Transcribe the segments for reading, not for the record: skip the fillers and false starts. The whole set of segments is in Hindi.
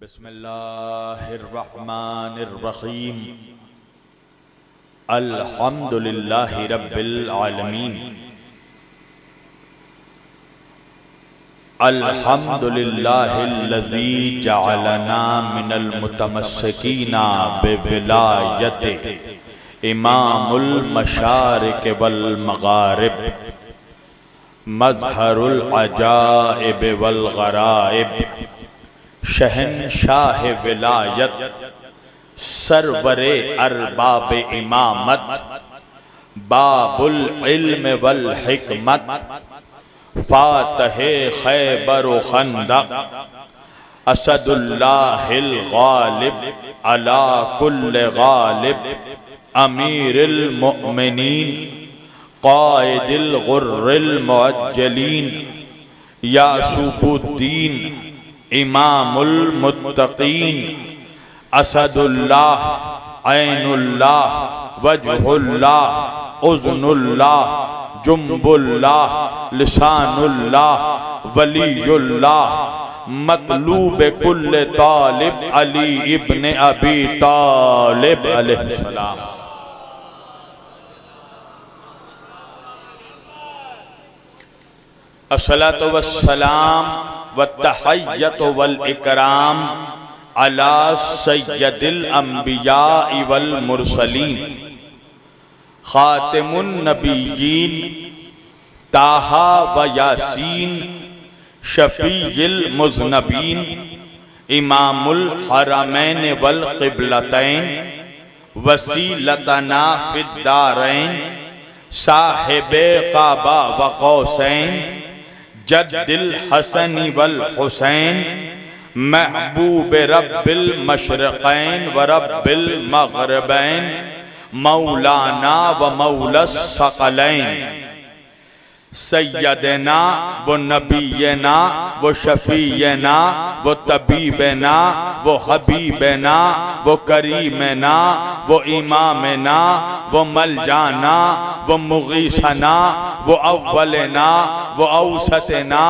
बिस्मिल्लाहिर्रहमानिर्रहीम अल्हम्दुलिल्लाहि रब्बिल आलमीन अल्हम्दुलिल्लाहिल्लज़ी जअलना मिनल मुतमस्सिकीना बिविलायतिहि इमामुल मशारिक़ वल मगारिब मज़हरुल अजाइब वल गराइब शहनशाह विलायत सरवरे अरबाब इमामत बाबुल इल्म वल हिकमत फातहे खैबर व खंदक असदुल्लाहिल गालिब अला कुल्ल गालिब अमीरुल मुमिनीन कायदिल गुर्रिल मुअज्जलीन यासूबुद्दीन इमामुल मुत्तकीन असदुल्लाह ऐनुल्लाह वजहुल्लाह उज़्नुल्लाह जुम्बुल्लाह लिसानुल्लाह वलीयुल्लाह मतलूब कुल्ल तालिब अली इब्न अबी तालिब अलैहिस्सलाम। अस्सलातु वस्सलाम वत्तहय्यतु वल इकराम अला सय्यदिल अंबिया वल मुरसलीन खातिमुन नबिय्यीन ताहा व यासीन शफीइल मुज़नबीन इमामुल हरमैन वल क़िबलतैन वसीलतना फिद्दारैन साहिबे काबा व कौसैन जद्दिल हसनी वल हुसैन महबूब रब्बिल मशरिक़ैन व रब्बिल मग़रिबैन मौलाना व मौलस सकलैन सैयदना व नबीना व शफीना व तबीबना व हबीबना व करीमना व इमामना व मलजाना व मुगीसना व अव्वलना व औसतना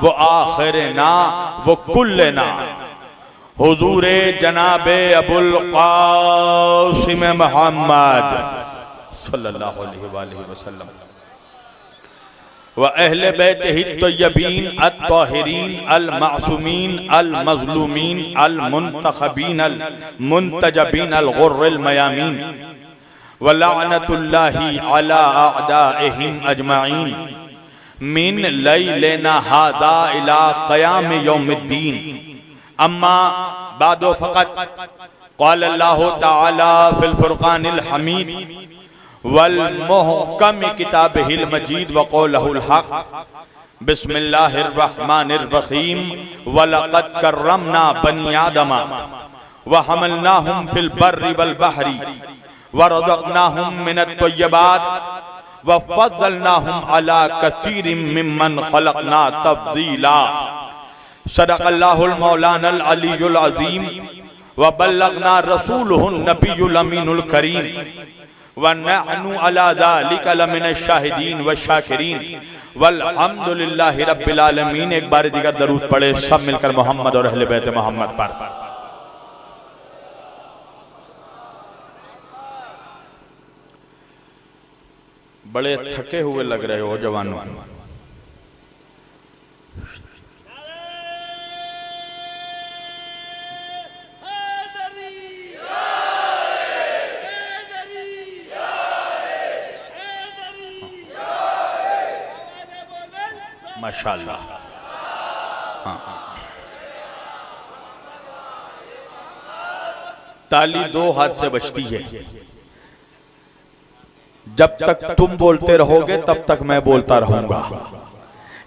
व आखिरना व कुल्लना हुजूरे जनाबे अबुल क़ासिम मुहम्मद सल्लल्लाहु अलैहि वसल्लम व अहले बैतिही तय्यबीन अत्ताहिरीन अल मासूमीन अल मज़लूमीन अल मुंतखबीन अल मुंतजबीन अल गुर्रिल मयामीन व लअनतुल्लाहि अला अअदाइहिम अजमईन मिन लैलिना हादा इला क़याम यौमिद्दीन। अम्मा बादो फ़क़त क़ाल अल्लाहु तआला फ़िल फ़ुरक़ानिल हमीद वल मुहकम किताबिहिल मजीद व क़ौलहुल हक़ बिस्मिल्लाहिर रहमानिर रहीम व लक़द कर्रमना बनी आदमा व हमलनाहुम फिल बर्रि वल बहरी व रज़क़नाहुम मिनत तय्यबात व फ़ज़्ज़लनाहुम अला कसीरिम मिम्मन ख़लक़ना तफ़ज़ीला। सदक़ल्लाहुल मौलानल अलीयुल अज़ीम व बल्लग़ना रसूलुहुन नबियुल अमीनुल करीम व नहनु अला ज़ालिका लमिनश शाहिदीन व शाकिरीन वल्हम्दुलिल्लाहि रब्बिल आलमीन। एक बार दीगर दरूद पढ़े सब मिलकर मोहम्मद और अहले बैत मोहम्मद पर। बड़े थके हुए लग रहे हो जवानों। माशाअल्लाह। हाँ। ताली दो हाथ से बजती है। जब तक तुम बोलते रहोगे तब तक मैं बोलता रहूंगा।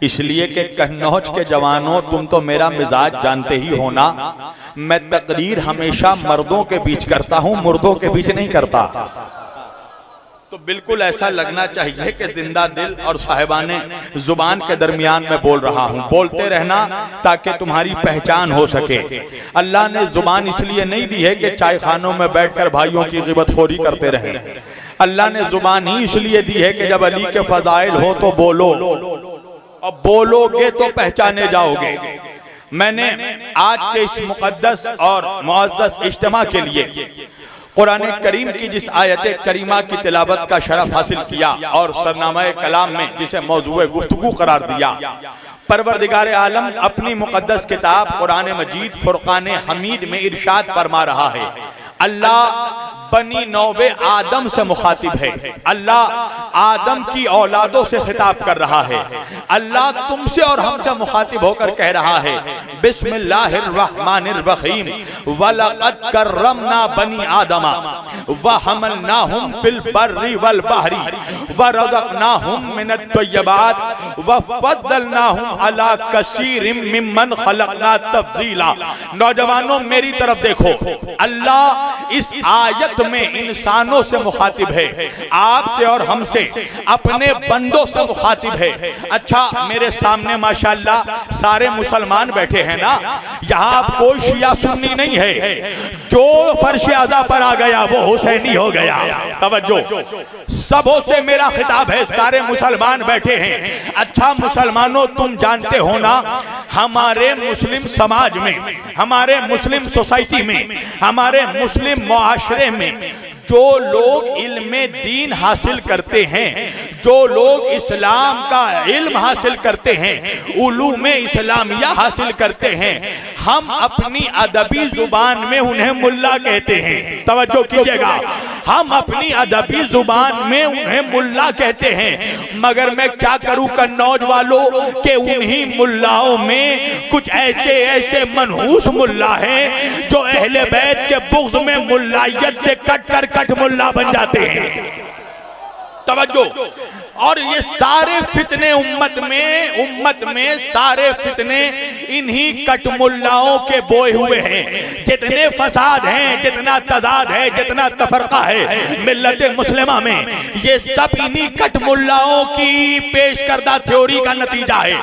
इसलिए कि कन्नौज के जवानों, तुम तो मेरा मिजाज जानते ही हो ना। मैं तकरीर हमेशा मर्दों के बीच करता हूं, मुर्दों के बीच नहीं करता। तो बिल्कुल ऐसा लगना चाहिए कि जिंदा दिल और साहिबाने जुबान के दरमियान में बोल रहा हूं। बोलते रहना ताकि तुम्हारी पहचान हो सके। अल्लाह ने जुबान इसलिए नहीं दी है कि चाय खानों में बैठकर भाइयों की गिबतखोरी करते रहें। अल्लाह ने जुबान ही इसलिए दी है कि जब अली के फजाइल हो तो बोलो, अब बोलोगे तो पहचाने जाओगे। मैंने आज के इस मुक़द्दस और मुअज़्ज़ज़ इज्तिमा के लिए कुरान करीम की जिस आयत करीमा की तिलावत का शरफ हासिल किया और सरनामा कलाम में जिसे मौजूए गुफ्तगू करार दिया, परवरदिगार आलम अपनी मुक़द्दस किताब कुरान मजीद फुरक़ान हमीद में इरशाद फरमा रहा है, अल्लाह बनी नौवे आदम से मुखातिब है, अल्लाह आदम की औलादों से खिताब कर रहा है, अल्लाह तुमसे और हमसे मुखातिब होकर कह रहा है, बिस्मिल्लाहिर्रहमानिर्रहीम वलक़द कर्रमना बनी आदमा व हमलनाहुम फिल बर्रि वल बहरी व रज़क़नाहुम मिनत तय्यबात व फद्दलनाहुम अला कसीरिम मिम्मन खलक़ना तफ़ज़ीला। नौजवानों मेरी तरफ देखो, अल्लाह इस आयत में इंसानों से मुखातिब है, आपसे और हमसे, अपने बंदों से मुखातिब है। अच्छा, मेरे सामने माशाअल्लाह सारे मुसलमान बैठे हैं ना, यहाँ आप कोई शिया सुन्नी नहीं है, जो फर्श आज़ा पर आ गया वो हुसैनी हो गया। तवज्जो, सबों से मेरा खिताब है, सारे मुसलमान बैठे हैं। अच्छा मुसलमानों, तुम जानते हो ना, हमारे मुस्लिम समाज में, हमारे मुस्लिम सोसाइटी में, हमारे मुस्लिम मुआशरे में जो लोग इल्म दीन हासिल करते हैं, जो लोग इस्लाम का इल्म हासिल करते हैं, उलूम इस्लामिया हासिल करते हैं, हम अपनी अदबी जुबान में उन्हें मुल्ला कहते हैं। तवज्जो कीजिएगा, हम अपनी अदबी जुबान में उन्हें मुल्ला कहते हैं। मगर मैं क्या करूं कन्नौज वालों के उन्हीं मुल्लाओं में कुछ ऐसे ऐसे मनहूस मुल्ला हैं जो अहले बैत के बुग़्ज़ में मुल्लायत से कट मुल्ला बन जाते हैं। तवज्जो, और ये सारे फितने उम्मत में सारे फितने इन्हीं कट मुल्लाओं के बोए हुए हैं। जितने फसाद हैं, जितना तजाद है, जितना तफरका है मिल्लत मुस्लिमा में, ये सब इन्हीं कट मुल्लाओं की पेश करदा थ्योरी का नतीजा है।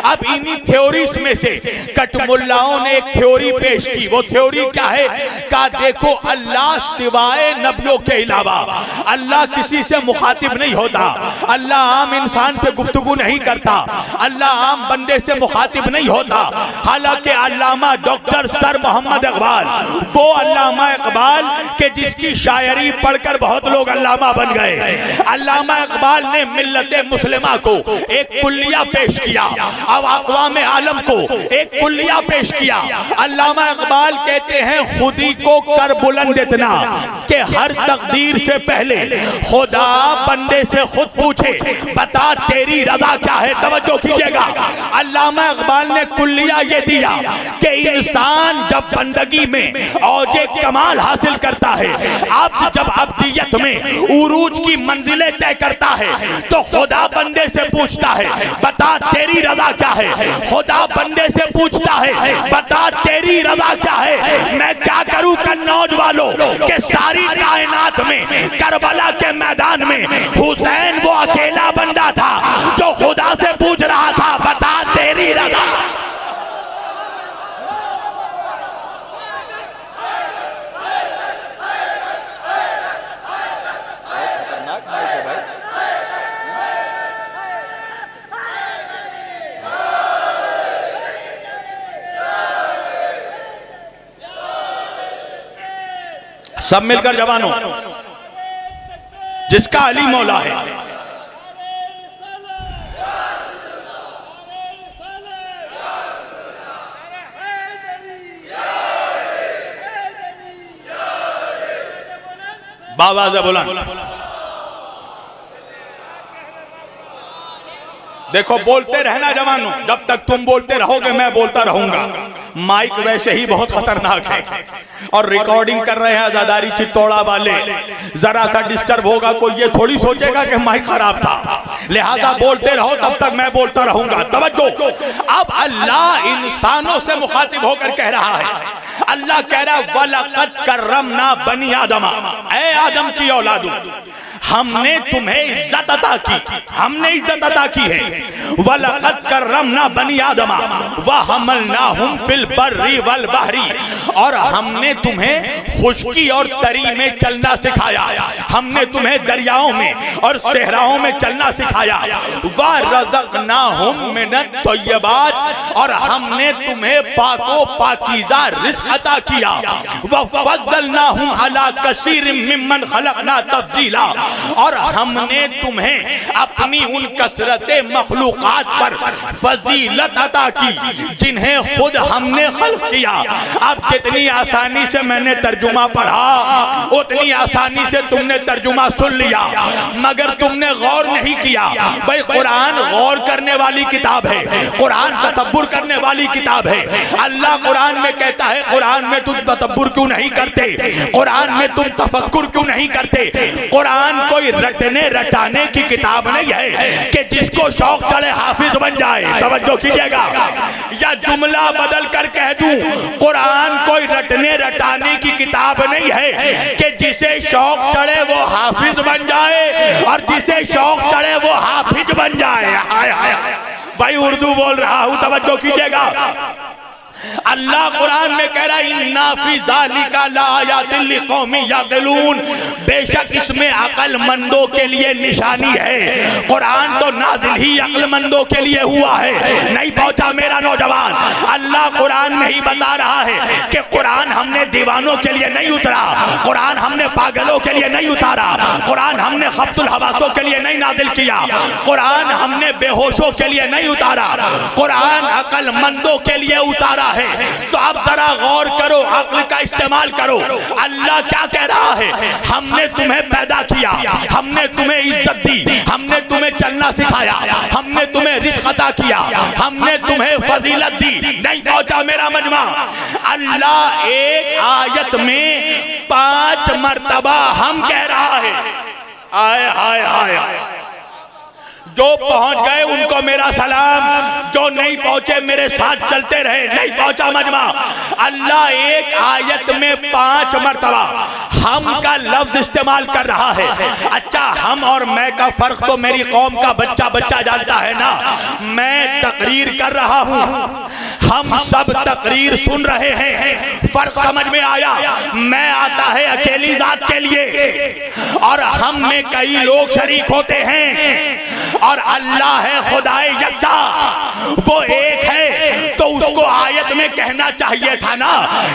अब इन्हीं थ्योरीज में से कट मुल्लाओं ने एक थ्योरी पेश की। वो थ्योरी क्या है? का देखो, अल्लाह सिवाय नबियों के अलावा अल्लाह किसी से मुखातिब नहीं होता, अल्लाह आम इंसान से गुफ्तगू नहीं करता, अल्लाह आम बंदे से मुखातिब नहीं होता। हालांकि अल्लामा डॉक्टर सर मोहम्मद इकबाल, वो अल्लामा इकबाल के जिसकी शायरी पढ़कर बहुत लोग अल्लामा बन गए, अल्लामा इकबाल ने मिल्लत मुस्लिमा को एक कुल्लिया पेश किया, अब अक़वाम आलम को एक कुल्लिया पेश किया। अल्लामा इकबाल कहते हैं, खुदी को कर बुलंद इतना कि हर तकदीर से पहले खुदा बंदे से खुद पूछे, बता तेरी रजा क्या है। तवज्जो कीजिएगा, अल्लामा इकबाल ने कुल्लिया ये दिया कि इंसान जब बंदगी में औजे कमाल हासिल करता है, आप जब अब्दियत में उरूज की मंजिलें तय करता है, तो खुदा बंदे से पूछता है, बता तेरी रजा क्या है। खुदा बंदे से पूछता है, बता तेरी रजा क्या है। मैं क्या करूं कन्नौज वालों कि सारी कायनात में करबला के मैदान में हुसैन वो अकेला बंदा था जो खुदा से पूछ रहा था, बता तेरी रजा। सब मिलकर जवानों, जिसका अली मौला है, बाबा बुलंद। देखो, बोलते रहना जवानों, जब तक तुम बोलते रहोगे मैं बोलता रहूंगा। माइक वैसे ही बहुत खतरनाक है और रिकॉर्डिंग कर रहे हैं आजादारी चित्तौड़ा वाले, जरा सा डिस्टर्ब होगा कोई ये थोड़ी सोचेगा कि माइक खराब था, लिहाजा बोलते रहो, तब तक मैं बोलता रहूंगा। तवज्जो, अब अल्लाह इंसानों से मुखातिब होकर कह रहा है, अल्लाह कह रहा है, वलक़द कर्रमना बनी आदमा, ऐ आदम की औलादू, हमने तुम्हें इज्जत अता की, हमने इज्जत अता की है। वलक़द कर्रमना बनी आदमा व हमलनाहुम फिल बर्री वल बहरी, और हमने तुम्हें खुश्की और तरी में चलना सिखाया, हमने तुम्हें दरियाओं में और सहराओं में चलना सिखाया। व रज़क़नाहुम मिनत तय्यबात, और हमने तुम्हें पाको पाकीज़ा रिज़्क़ अता किया। व फद्दलनाहुम अला कसीरिम मिम्मन खलक़ना तफ़ज़ीला, और हमने तुम्हें अपनी उन कसरते मखलूक़ात पर फजीलत अता की जिन्हें खुद हमने खल्क़ किया। अब जितनी आसानी से मैंने तर्जुमा पढ़ा उतनी आसानी से तुमने तर्जुमा सुन लिया, मगर तुमने गौर नहीं किया। भाई कुरान गौर करने वाली किताब है, कुरान तदब्बुर करने वाली किताब है। अल्लाह कुरान में कहता है, कुरान में तुम तदब्बुर क्यों नहीं करते, कुरान में तुम तफक्कुर क्यों नहीं करते। कुरान कोई रटने रटाने की किताब नहीं है कि जिसको शौक चढ़े हाफिज बन जाए। तवज्जो कीजिएगा, या जुमला बदल कर कह दूं, कुरान कोई रटने रटाने की किताब नहीं है कि जिसे शौक चढ़े वो हाफिज बन जाए और जिसे शौक चढ़े वो हाफिज बन जाए। हाय हाय, भाई उर्दू बोल रहा हूं, तवज्जो कीजिएगा। अल्लाह कुरान में कह रहा है, इन्ना फी ज़ालिका लाआयातिन लिक़ौमिन यअक़िलून, बेशक इसमें अक्लमंदों के लिए निशानी है। कुरान तो नाज़िल ही अक्लमंदों के लिए हुआ है, नहीं पहुंचा मेरा नौजवान। अल्लाह कुरान में ही बता रहा है कि कुरान हमने दीवानों के लिए नहीं उतरा, कुरान हमने पागलों के लिए नहीं उतारा, कुरान हमने खब्तुल हवासों के लिए नहीं नाजिल किया, कुरान हमने बेहोशों के लिए नहीं उतारा, कुरान अक्लमंदों के लिए उतारा है। तो अब जरा गौर करो, अक्ल का इस्तेमाल करो। अल्लाह क्या कह रहा है, हमने तुम्हें पैदा किया, हमने तुम्हें इज्जत दी, हमने तुम्हें चलना सिखाया, हमने तुम्हें रिज़्क़ अता किया, हमने तुम्हें फजीलत दी। नहीं पहुंचा मेरा मजमा। अल्लाह एक आयत में 5 मर्तबा हम कह रहा है। आए हाय हाय, जो पहुंच गए उनको मेरा सलाम, जो नहीं पहुंचे मेरे साथ चलते रहे। नहीं पहुंचा मजमा। अल्लाह एक आयत में 5 मर्तबा हम का लफ्ज इस्तेमाल कर रहा है। अच्छा, हम और मैं का फर्क तो मेरी कौम का बच्चा बच्चा जानता है ना। मैं तकरीर कर रहा हूं, हम सब तकरीर सुन रहे हैं। फर्क समझ में आया। मैं आता है अकेली जात के लिए और हम में कई लोग शरीक होते हैं, और अल्लाह है खुदाए यकता, वो एक है। तो उसको आयत में कहना चाहिए था ना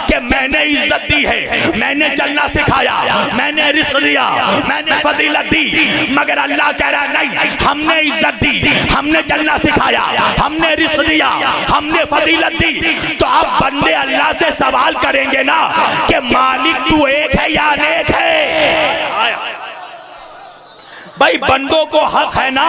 कि मैंने इज्जत दी है, मैंने चलना सिखाया, मैंने रिज़्क़ दिया, मैंने फजीलत दी। मगर अल्लाह कह रहा नहीं, हमने इज्जत दी, हमने चलना सिखाया, हमने रिज़्क़ दिया, हमने फजीलत दी। तो आप बंदे अल्लाह से सवाल करेंगे ना कि मालिक तू एक है या अनेक है। भाई बंदों को हक है ना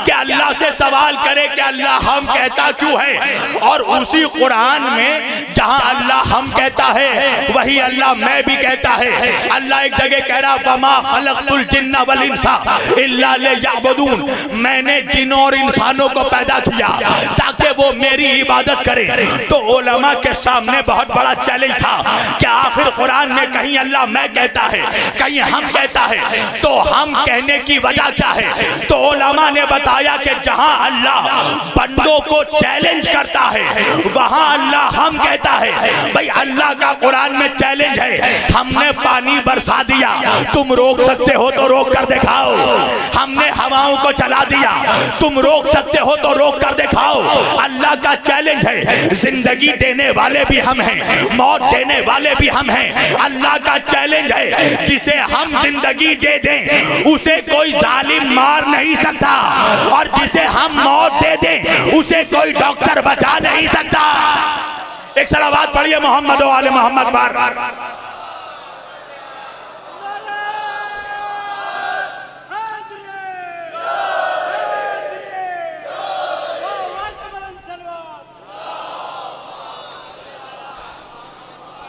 कि अल्लाह से सवाल करे कि अल्लाह हम कहता क्यों है। और उसी कुरान में जहां अल्लाह हम कहता है वही अल्लाह मैं भी कहता है। अल्लाह एक जगह कह रहा, वमा खलक़तुल जिन्ना वल इंसा इल्ला लियअबुदून, मैंने जिन्नों और इंसानों को पैदा किया ताकि वो मेरी इबादत करें। तो उलमा के सामने बहुत बड़ा चैलेंज था कि आखिर कुरान में कहीं अल्लाह मैं कहता है, कहीं हम कहता है, तो हम कहने की वजह क्या है। तो उलमा ने बताया कि जहां अल्लाह बंदों को चैलेंज करता है वहां अल्लाह हम कहता है। भाई अल्लाह का कुरान में चैलेंज है, हमने पानी बरसा दिया, तुम रोक सकते हो तो रोक कर दिखाओ। हमने हवाओं को चला दिया, तुम रोक सकते हो तो रोक कर दिखाओ। अल्लाह का चैलेंज है, जिंदगी देने वाले भी हम हैं, मौत देने वाले भी हम हैं। अल्लाह का चैलेंज है, जिसे हम जिंदगी दे दें उसे कोई जालिम मार नहीं सकता, और जिसे हम मौत दे दें उसे कोई डॉक्टर बचा नहीं सकता। एक सलावत पढ़िए मोहम्मद व आले मोहम्मद पर।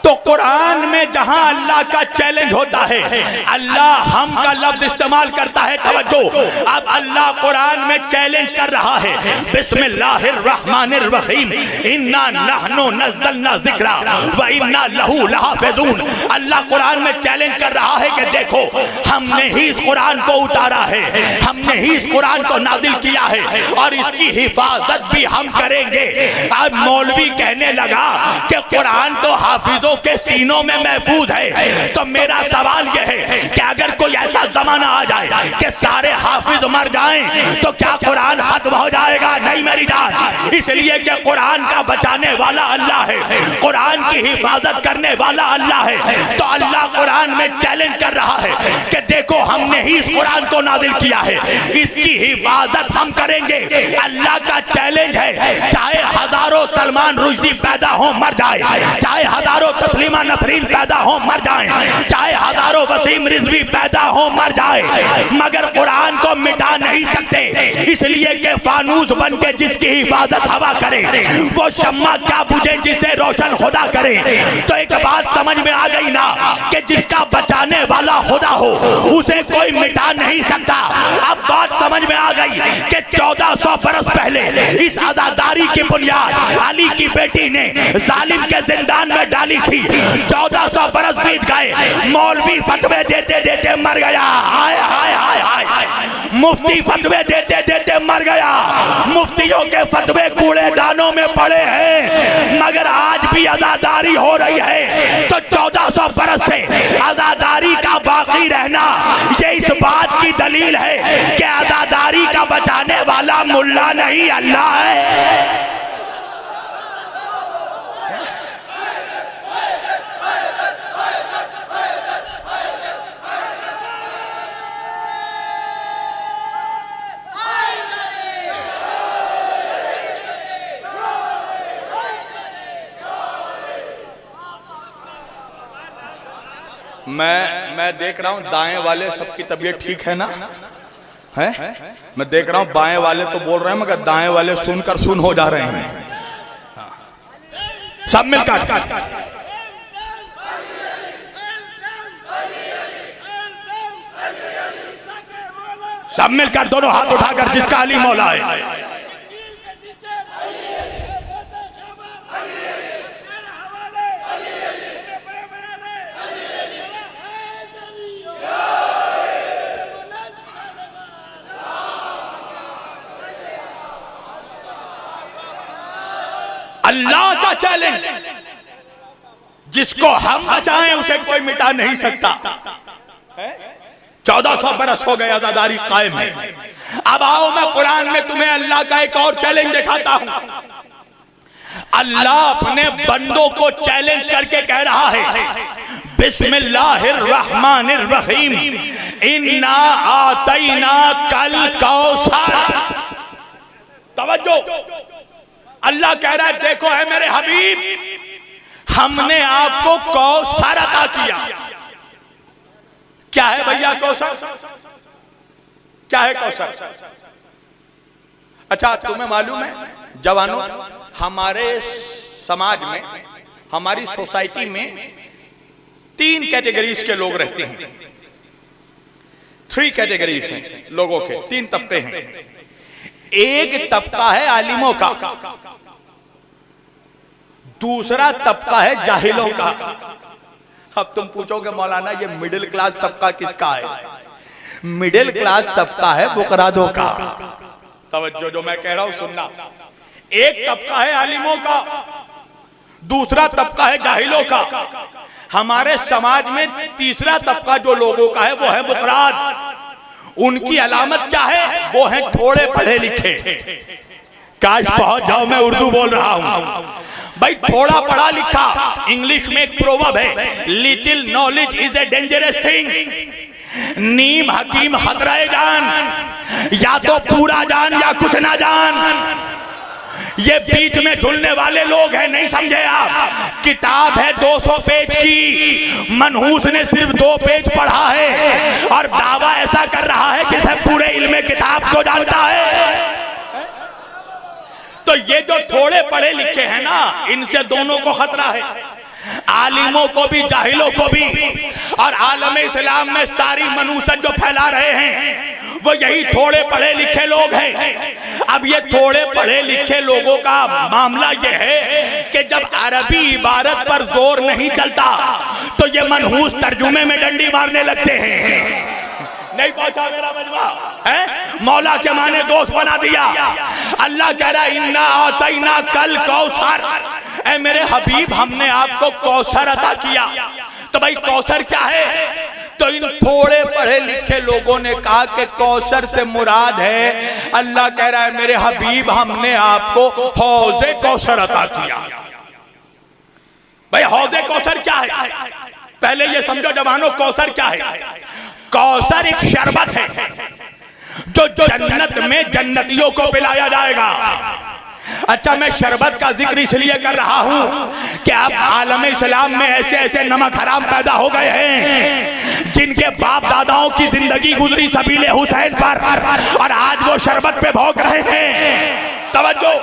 तो कुरान में जहां अल्लाह का चैलेंज होता है, अल्लाह हम का लफ्ज इस्तेमाल करता है। तवज्जो, अब अल्लाह कुरान में चैलेंज कर रहा है, बिस्मिल्लाहिर्रहमानिर्रहीम, इन्ना नहनु नज़्ज़लना ज़िक्रा व इन्ना लहू लहाफ़िज़ून। अल्लाह कुरान में चैलेंज कर रहा है कि देखो हमने ही इस कुरान को उतारा है, हमने ही इस कुरान को नाजिल किया है और इसकी हिफाजत भी हम करेंगे। अब मौलवी कहने लगा कि कुरान तो हाफिजों के सीनों में महफूज है, तो मेरा सवाल यह है कि अगर कोई ऐसा जमाना आ जाए कि सारे हाफिज मर जाएं तो क्या कुरान खत्म हो जाएगा? नहीं मेरी जान, इसलिए कि कुरान का बचाने वाला अल्लाह है, कुरान की हिफाजत करने वाला अल्लाह है। तो अल्लाह कुरान में चैलेंज कर रहा है कि देखो हमने ही इस कुरान को नाजिल किया है, इसकी हिफाजत हम करेंगे। अल्लाह का चैलेंज है, चाहे हजारों सलमान रुश्दी पैदा हो मर जाए, चाहे हजारों तस्लीमा नसरीन पैदा हो मर जाए, चाहे हजारों वसीम रिजवी पैदा हो मर जाए, मगर कुरान को मिटा नहीं सकते। इसलिए कि फानूस बन के जिसकी हिफाजत हवा करे, वो शम्मा क्या बुझे जिसे रोशन खुदा करे। तो एक बात समझ में आ गई ना कि जिसका बचाने वाला खुदा हो उसे कोई मिटा नहीं सकता। अब बात समझ में आ गई कि 1400 बरस पहले इस आजादारी की बुनियाद अली की बेटी ने जालिम के जिंदान में डाली थी। 1400 बरस बीत गए, मौलवी फतवे देते देते मर गया, हाय हाय हाय हाय, मुफ्ती फतवे देते देते मर गया, मुफ्तियों के फतवे कूड़ेदानों में पड़े हैं, मगर आज भी आजादारी हो रही है। तो 1400 बरस से आजादारी का बाकी रहना ये इस बात की दलील है कि आजादारी का बचाने वाला मुल्ला नहीं अल्लाह है। मैं देख रहा हूं दाएं वाले सबकी तबीयत ठीक है ना? है? मैं देख रहा हूं बाएं वाले तो बोल रहे हैं मगर दाएं वाले सुनकर सुन हो जा रहे हैं। सब मिलकर दोनों हाथ उठाकर जिसका अली मौला है। अल्लाह का चैलेंज, जिसको हम बचाएं उसे कोई मिटा नहीं सकता। 1400 बरस हो गए आजादारी कायम है। अब आओ मैं कुरान में तुम्हें अल्लाह का एक और चैलेंज दिखाता हूं। अल्लाह अपने बंदों को चैलेंज करके कह रहा है, बिस्मिल्लाहिर्रहमानिर्रहीम, इन्ना आतैना कल कौसर। तवज्जो, अल्लाह कह रहा है देखो है मेरे हबीब, हमने आपको कौसर अता किया। क्या है भैया कौसर? क्या है कौसर? अच्छा तुम्हें मालूम है जवानों, हमारे समाज में, हमारी सोसाइटी में 3 कैटेगरीज के लोग रहते हैं। 3 कैटेगरीज हैं लोगों के, 3 तबके हैं। एक तबका है आलिमों का, दूसरा तबका है जाहिलों का। अब तुम पूछोगे मौलाना ये मिडिल क्लास तबका किसका है? मिडिल क्लास तबका है बुकरादों का। तवज्जो, जो मैं कह रहा हूं सुनना। एक तबका है आलिमों का, दूसरा तबका है जाहिलों का। हमारे समाज में तीसरा तबका जो लोगों का है वो है बुकराद। उनकी अलामत क्या है? वो है थोड़े पढ़े लिखे। काश पहुंच जाओ, मैं उर्दू बोल रहा हूं भाई। थोड़ा पढ़ा लिखा, इंग्लिश में एक प्रोवर्ब है, little knowledge is a dangerous thing. नीम हकीम खतरा जान, या तो पूरा जान या कुछ ना जान। ये बीच में झूलने वाले लोग हैं, नहीं समझे आप? किताब है 200 पेज की, मनहूस ने सिर्फ 2 पेज पढ़ा है और दावा ऐसा कर रहा है जैसे पूरे इल्मे किताब को जानता है। तो ये जो थोड़े पढ़े लिखे हैं ना, इनसे दोनों को खतरा है। आलिमों को भी, जाहिलों को भी, और आलम इस्लाम में सारी मनुसत जो फैला रहे हैं वो यही थोड़े पढ़े लिखे लोग हैं। अब ये थोड़े पढ़े लिखे लोगों का मामला ये है कि जब अरबी इबारत पर जोर नहीं चलता तो ये मनहूस तर्जुमे में डंडी मारने लगते हैं। नहीं पहुंचा मेरा मजमा है, मौला के माने दोस्त बना दिया। अल्लाह कह रहा है इन्ना आतैना कल कौसर, ऐ मेरे हबीब हमने आपको कौसर अता किया। तो भाई कौसर क्या है? तो इन थोड़े पढ़े लिखे लोगों ने कहा कि कौसर से मुराद है, अल्लाह कह रहा है मेरे हबीब हमने आपको हौज़े कौसर अता किया। भाई हौज़े कौसर क्या है? पहले ये समझो जवानों, कौसर क्या है? कौसर एक शरबत है जो जन्नत में जन्नतियों को पिलाया जाएगा। अच्छा, मैं शरबत का जिक्र इसलिए कर रहा हूं कि अब आलम इस्लाम में ऐसे ऐसे नमक हराम पैदा हो गए हैं जिनके बाप दादाओं की जिंदगी गुजरी सबीले हुसैन पर, और आज वो शरबत पे भौंक रहे हैं। तवज्जो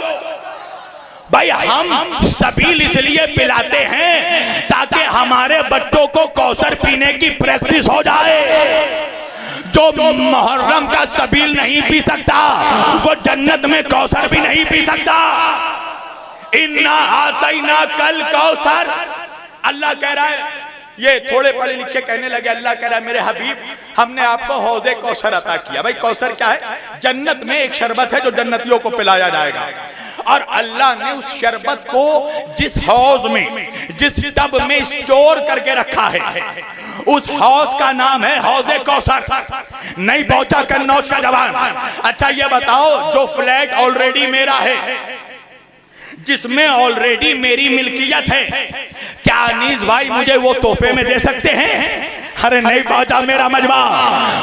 भाई, हम सबील इसलिए पिलाते हैं ताकि हमारे बच्चों को कौसर पीने की प्रैक्टिस हो जाए। जो मुहर्रम का सबील नहीं पी सकता वो जन्नत में कौसर भी नहीं पी सकता। इन्ना आतैना कल कौसर, अल्लाह कह रहा है, ये थोड़े पढ़े लिखे कहने लगे, अल्लाह कह रहा है मेरे हबीब हमने आपको हौज़े कौसर अता किया। भाई कौसर क्या है? जन्नत में एक शरबत है जो जन्नतियों को पिलाया जाएगा। और अल्लाह ने उस शरबत को जिस हौज में, जिस टब में स्टोर करके रखा है, उस हौज का नाम है हौज़े कौसर। नहीं पहुंचा कन्नौज का जवान? अच्छा ये बताओ, जो फ्लैट ऑलरेडी मेरा है, जिसमें ऑलरेडी मेरी मिल्कियत है, क्या अनीस भाई मुझे वो तोहफे में दे सकते हैं? अरे नहीं पहुंचा मेरा मजमा।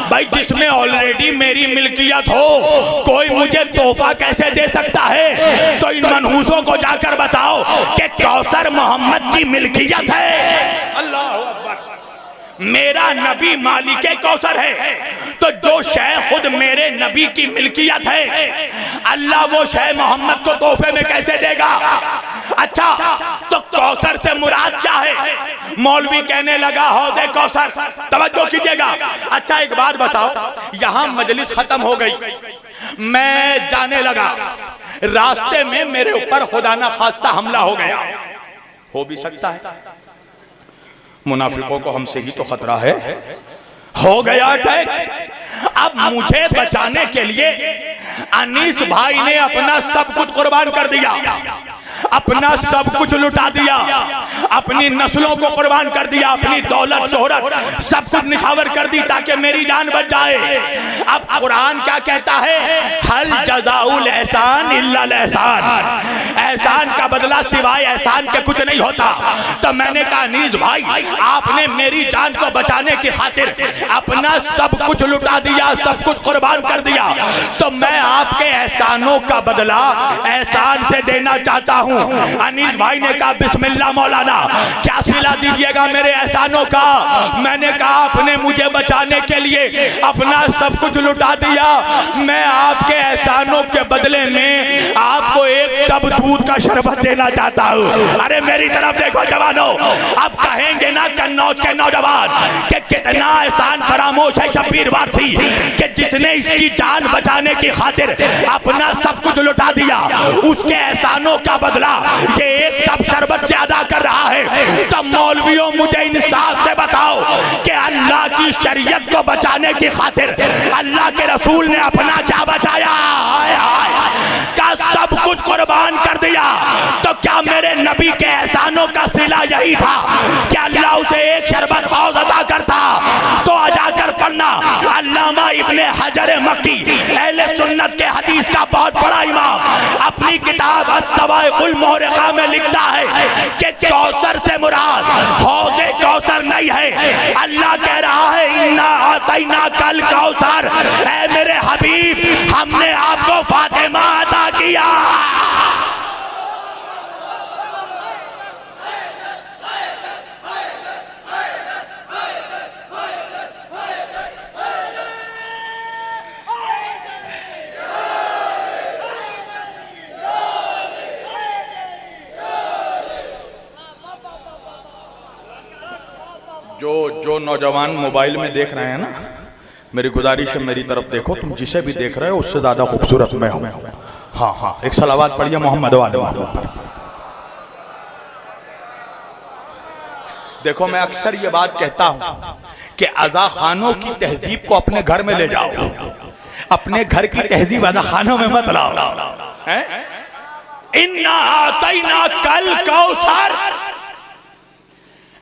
भाई जिसमें ऑलरेडी मेरी मिल्कियत हो कोई मुझे तोहफा कैसे दे सकता है? तो इन मनहूसों को जाकर बताओ कि कौसर मोहम्मद की मिल्कियत है। अल्लाह अकबर। मेरा नबी मालिके कौसर है, तो जो शय खुद मेरे नबी की मिल्कियत है, अल्लाह वो शय मोहम्मद को तोहफे में कैसे देगा? अच्छा, तो कौसर से मुराद क्या है? मौलवी कहने लगा हौज़े कौसर। तवज्जो कीजिएगा। अच्छा एक बात बताओ, यहां मजलिस खत्म हो गई, मैं जाने लगा, रास्ते में मेरे ऊपर खुदा ना खास्ता हमला हो गया, हो भी सकता है, मुनाफिकों को हमसे ही तो खतरा है, हो गया अटैक। अब मुझे बचाने के लिए अनीस भाई ने अपना सब कुछ कुर्बान कर दिया, अपना सब कुछ लुटा दिया, अपनी नस्लों को कुर्बान कर दिया, अपनी दौलत शोहरत सब कुछ निछावर कर दी ताकि मेरी जान बच जाए। अब कुरान क्या कहता है? हल जज़ाउल एहसान इल्लल एहसान, एहसान का बदला सिवाय एहसान के कुछ नहीं होता। तो मैंने कहा अनीस भाई आपने मेरी जान को बचाने की खातिर अपना सब कुछ लुटा दिया, सब कुछ कुर्बान कर दिया, तो मैं आपके एहसानों का बदला एहसान से देना चाहता हूं। अनीस भाई ने कहा बिस्मिल्लाह मौलाना, क्या सिला दीजिएगा मेरे एहसानों का? मैंने कहा आपने मुझे बचाने के लिए अपना सब कुछ लुटा दिया, मैं आपके एहसानों के बदले में आपको एक टब दूध का शरबत देना चाहता हूं। अरे मेरी तरफ देखो जवानों, अब कहेंगे ना कन्नौज के नौजवान कि कितना एहसान फरामोश है शब्बीर वारसी, कि जिसने इसकी जान बचाने की खातिर अपना सब कुछ लुटा दिया, उसके एहसानों का बदला ये एक टब शरबत से अदा कर रहा है। तो मौलवियों मुझे इंसाफ से बताओ कि अल्लाह की शरीयत को बचाने की खातिर अल्लाह के रसूल ने अपना क्या बचाया? का सब कुछ कुर्बान कर दिया। तो क्या मेरे नबी के एहसानों का सिला यही था कि अल्लाह उसे एक शरबत हौज अदा करता? तो जाकर पढ़ना, अल्लामा इब्ने हजर मक्की अहले सुन्नत के हदीस का बहुत बड़ा इमाम अपनी किताब अस्सवाइकुल मुहरिका में लिखता है कि कौसर से मुराद हौज़े कौसर नहीं है। अल्लाह कह रहा है इन्ना आतैना कल कौसर, ऐ मेरे हबीब हमने आपको फातिमा अता किया। जो नौजवान मोबाइल में देख रहे हैं ना, मेरी गुजारिश है मेरी तरफ देखो, तुम जिसे भी देख रहे हो उससे ज्यादा खूबसूरत मैं हूं। हाँ हाँ, एक सलावत पढ़िए मोहम्मद वाले मोहम्मद पर। देखो मैं अक्सर ये बात कहता हूं कि अज़ा खानों की तहजीब को अपने घर में ले जाओ, अपने घर की तहजीब अज़ा खानों में मत लाओ। इन्ना आतैना कल कौसर,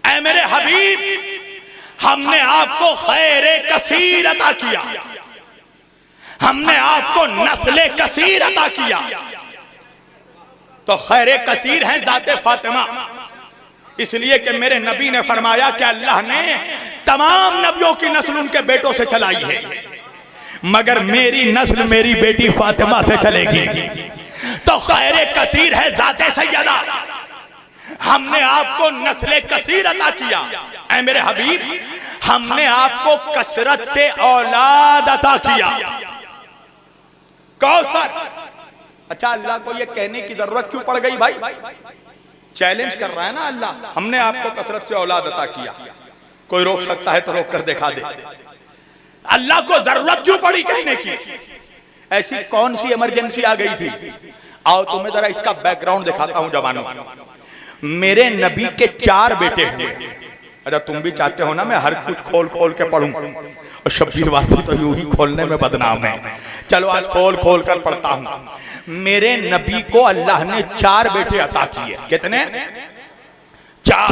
ऐ मेरे हबीब हमने आपको खैरे कसीर अता किया, हमने आपको नस्ले कसीर अता किया। तो खैरे कसीर है जाते फातिमा, इसलिए कि मेरे नबी ने फरमाया कि अल्लाह ने तमाम नबियों की नस्ल उनके बेटों से चलाई है, मगर मेरी नस्ल मेरी बेटी फातिमा से चलेगी। तो खैरे कसीर है जाते सैयदा, हमने आपको नस्ले कसीर अता किया। ऐ मेरे हबीब हमने आपको कसरत से औलाद अता किया। कौसर, अच्छा अल्लाह को ये कहने की जरूरत क्यों पड़ गई भाई? चैलेंज कर रहा है ना अल्लाह, हमने आपको कसरत से औलाद अता किया। कोई रोक सकता है तो रोक कर दिखा दे। अल्लाह को जरूरत क्यों पड़ी कहने की? ऐसी कौन सी इमरजेंसी आ गई थी? आओ तुम्हें जरा इसका बैकग्राउंड दिखाता हूं जवानों। मेरे नबी के 4 बेटे हुए। अच्छा तुम भी चाहते हो ना मैं हर कुछ खोल खोल के पढ़ूं, और शब्बीर वासी तो यूं ही खोलने में बदनाम है। चलो आज खोल खोल कर पढ़ता हूं। मेरे नबी को अल्लाह ने 4 बेटे अता किए। कितने? 4।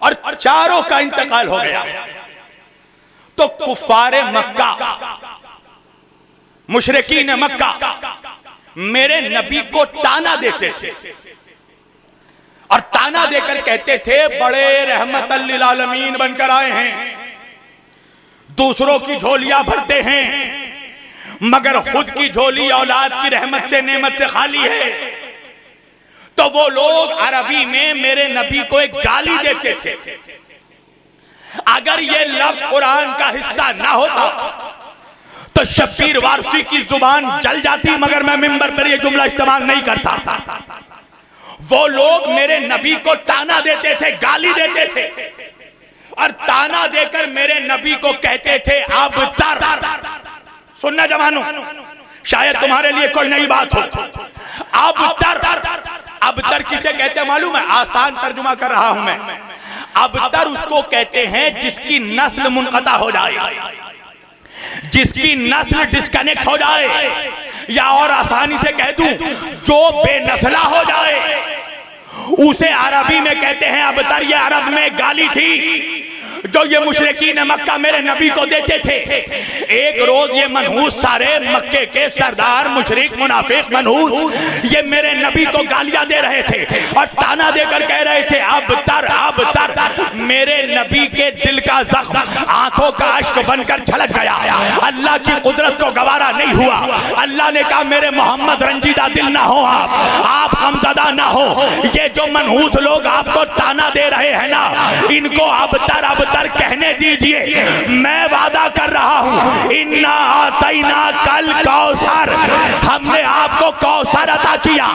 और चारों का इंतकाल हो गया। तो कुफारे मक्का, मुशरिकीन मक्का मेरे नबी को ताना देते थे, और ताना देकर कहते थे बड़े रहमतल लिल आलमीन बनकर आए हैं, दूसरों की झोलियां भरते हैं, मगर खुद की झोली औलाद की रहमत से नेमत से खाली है। तो वो लोग अरबी में मेरे नबी को एक गाली देते थे। अगर ये लफ्ज कुरान का हिस्सा ना होता तो शब्बीर वारसी की जुबान जल जाती, मगर मैं मिंबर पर ये जुमला इस्तेमाल नहीं करता। वो लोग मेरे नबी को ताना देते थे, गाली देते थे, और ताना देकर मेरे नबी को कहते थे अबतर। सुनना जवानों, शायद तुम्हारे लिए कोई नई बात हो। अबतर, अबतर किसे कहते मालूम है? आसान तर्जुमा कर रहा हूं मैं। अबतर उसको कहते हैं जिसकी नस्ल मुनक़ता हो जाए, जिसकी नस्ल डिस्कनेक्ट हो जाए, या और आसानी से कह दूं जो बेनस्ला हो जाए, उसे अरबी में कहते हैं अबतर। ये अरब में गाली थी जो ये मुशरिकीन मक्का मेरे नबी को देते थे। एक रोज ये मनहूस सारे मक्के के सरदार मुशरिक मुनाफिक मनहूस ये मेरे नबी को गालियां दे रहे थे और ताना देकर कह रहे थे अबतर अबतर। मेरे नबी के दिल का जख्म आंखों का अश्क बनकर छलक गया। अल्लाह की कुदरत को गवारा नहीं हुआ। अल्लाह ने कहा मेरे मोहम्मद रंजीदा दिल ना हो, आप गमज़दा ना हो। ये जो मनहूस लोग आपको ताना दे रहे हैं ना, इनको अबतर अबतर कहने दीजिए। मैं वादा कर रहा हूं इन्ना आतैना कल कौसर, हमने आपको कौसर अता किया,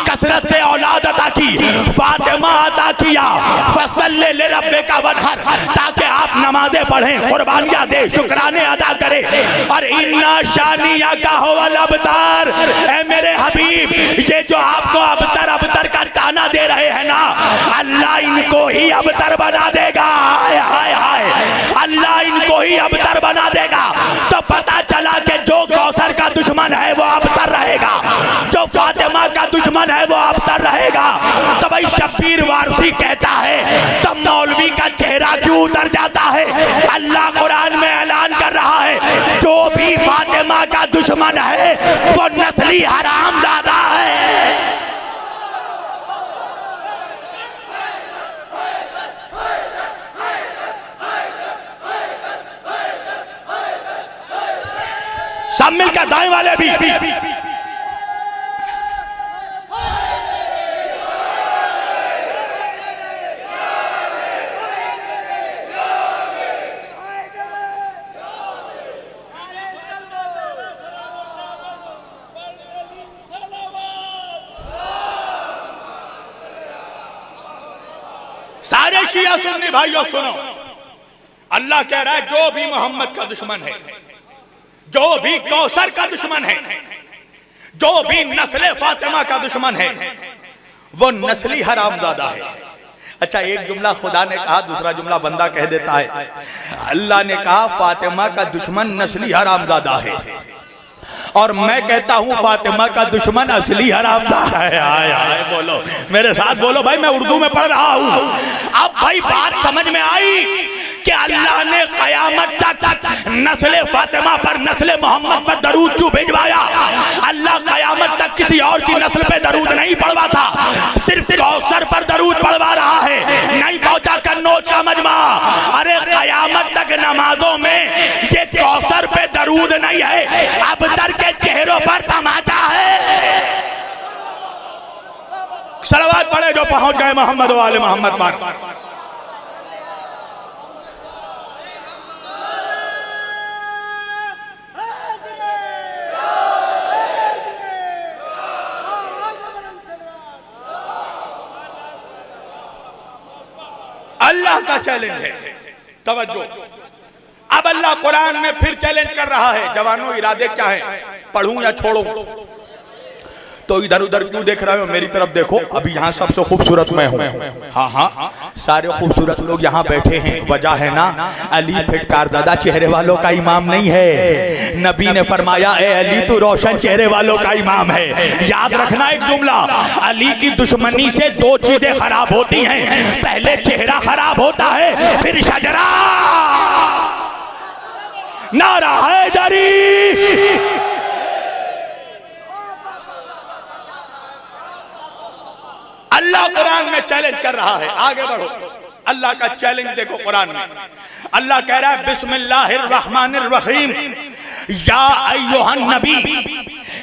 कसरत से औलाद अता की, फातिमा अता किया, फसल्ले लिरब्बिका वनहर, ताकि आप नमाजें पढ़ें, कुर्बानियां दे, शुक्राने अदा करें। और इन्ना शानिया का हो अबतर, ऐ मेरे हबीब ये जो आपको अबतर अबतर का ताना दे रहे हैं ना, अल्लाह इनको ही अबतर बना देगा। हाय हाय, अल्लाह इनको ही अबतर बना देगा। तो पता चला कि जो कौसर का दुश्मन है वो अबतर रहेगा, जो फातिमा का दुश्मन है वो अबतर रहेगा। तो भाई शब्बीर वारसी कहता है तो मौलवी का चेहरा क्यों उतर जाता है? अल्लाह कुरान में ऐलान कर रहा है जो भी फातिमा का दुश्मन है वो नस्ली हरामजादा है। सब मिलकर दाएं वाले भी सारे शिया सुन्नी भाइयों सुनो, अल्लाह कह रहा है जो भी मोहम्मद का दुश्मन है, जो भी कौसर का दुश्मन है, जो भी नस्ल फातिमा का दुश्मन है, वो नस्ली हरामजादा है। अच्छा, एक जुमला खुदा ने कहा, दूसरा जुमला बंदा कह देता है। अल्लाह ने कहा फातिमा का दुश्मन नस्ली हरामजादा है, और मैं कहता हूं फातिमा का दुश्मन असली हरामजादा है। आए आए बोलो, मेरे साथ बोलो भाई, मैं उर्दू में पढ़ रहा हूं। अब भाई बात समझ में आई कि अल्लाह ने कयामत तक नस्ल फातिमा पर, नस्ल मोहम्मद पर दरूद क्यों भिजवाया? अल्लाह कयामत तक किसी और की नस्ल पे दरूद नहीं पढ़वाता, सिर्फ कौसर पर दरूद पढ़वा रहा है। नहीं पहुंचा कन्नौज का मजमा। अरे कयामत तक नमाजों में ये कौसर पे दरूद नहीं है, अबतर के चेहरों पर तमाचा है। सलवात पढ़े जो पहुंच गए मोहम्मद वाले मोहम्मद पर। अल्लाह का चैलेंज है, तवज्जो। अब अल्लाह कुरान में फिर चैलेंज कर रहा है, जवानों इरादे क्या है, पढ़ूं या छोड़ूं? तो इधर उधर क्यों देख रहे हो, मेरी तरफ देखो। अभी यहाँ सबसे खूबसूरत मैं हूँ। हाँ हाँ, सारे खूबसूरत लोग यहाँ बैठे हैं, वजह है ना, अली फिटकारज़दा चेहरे वालों का इमाम नहीं है। नबी ने फरमाया ए अली तू रोशन चेहरे वालों का इमाम है। याद रखना एक जुमला, अली की दुश्मनी से दो चीजें खराब होती हैं, पहले चेहरा खराब होता है, फिर शजरा। नारा हैदरी। अल्लाह कुरान में चैलेंज कर रहा है, आगे बढ़ो। अल्लाह का चैलेंज देखो कुरान में। अल्लाह कह रहा है बिस्मिल्लाहिर रहमानिर रहीम, या अय्युहन नबी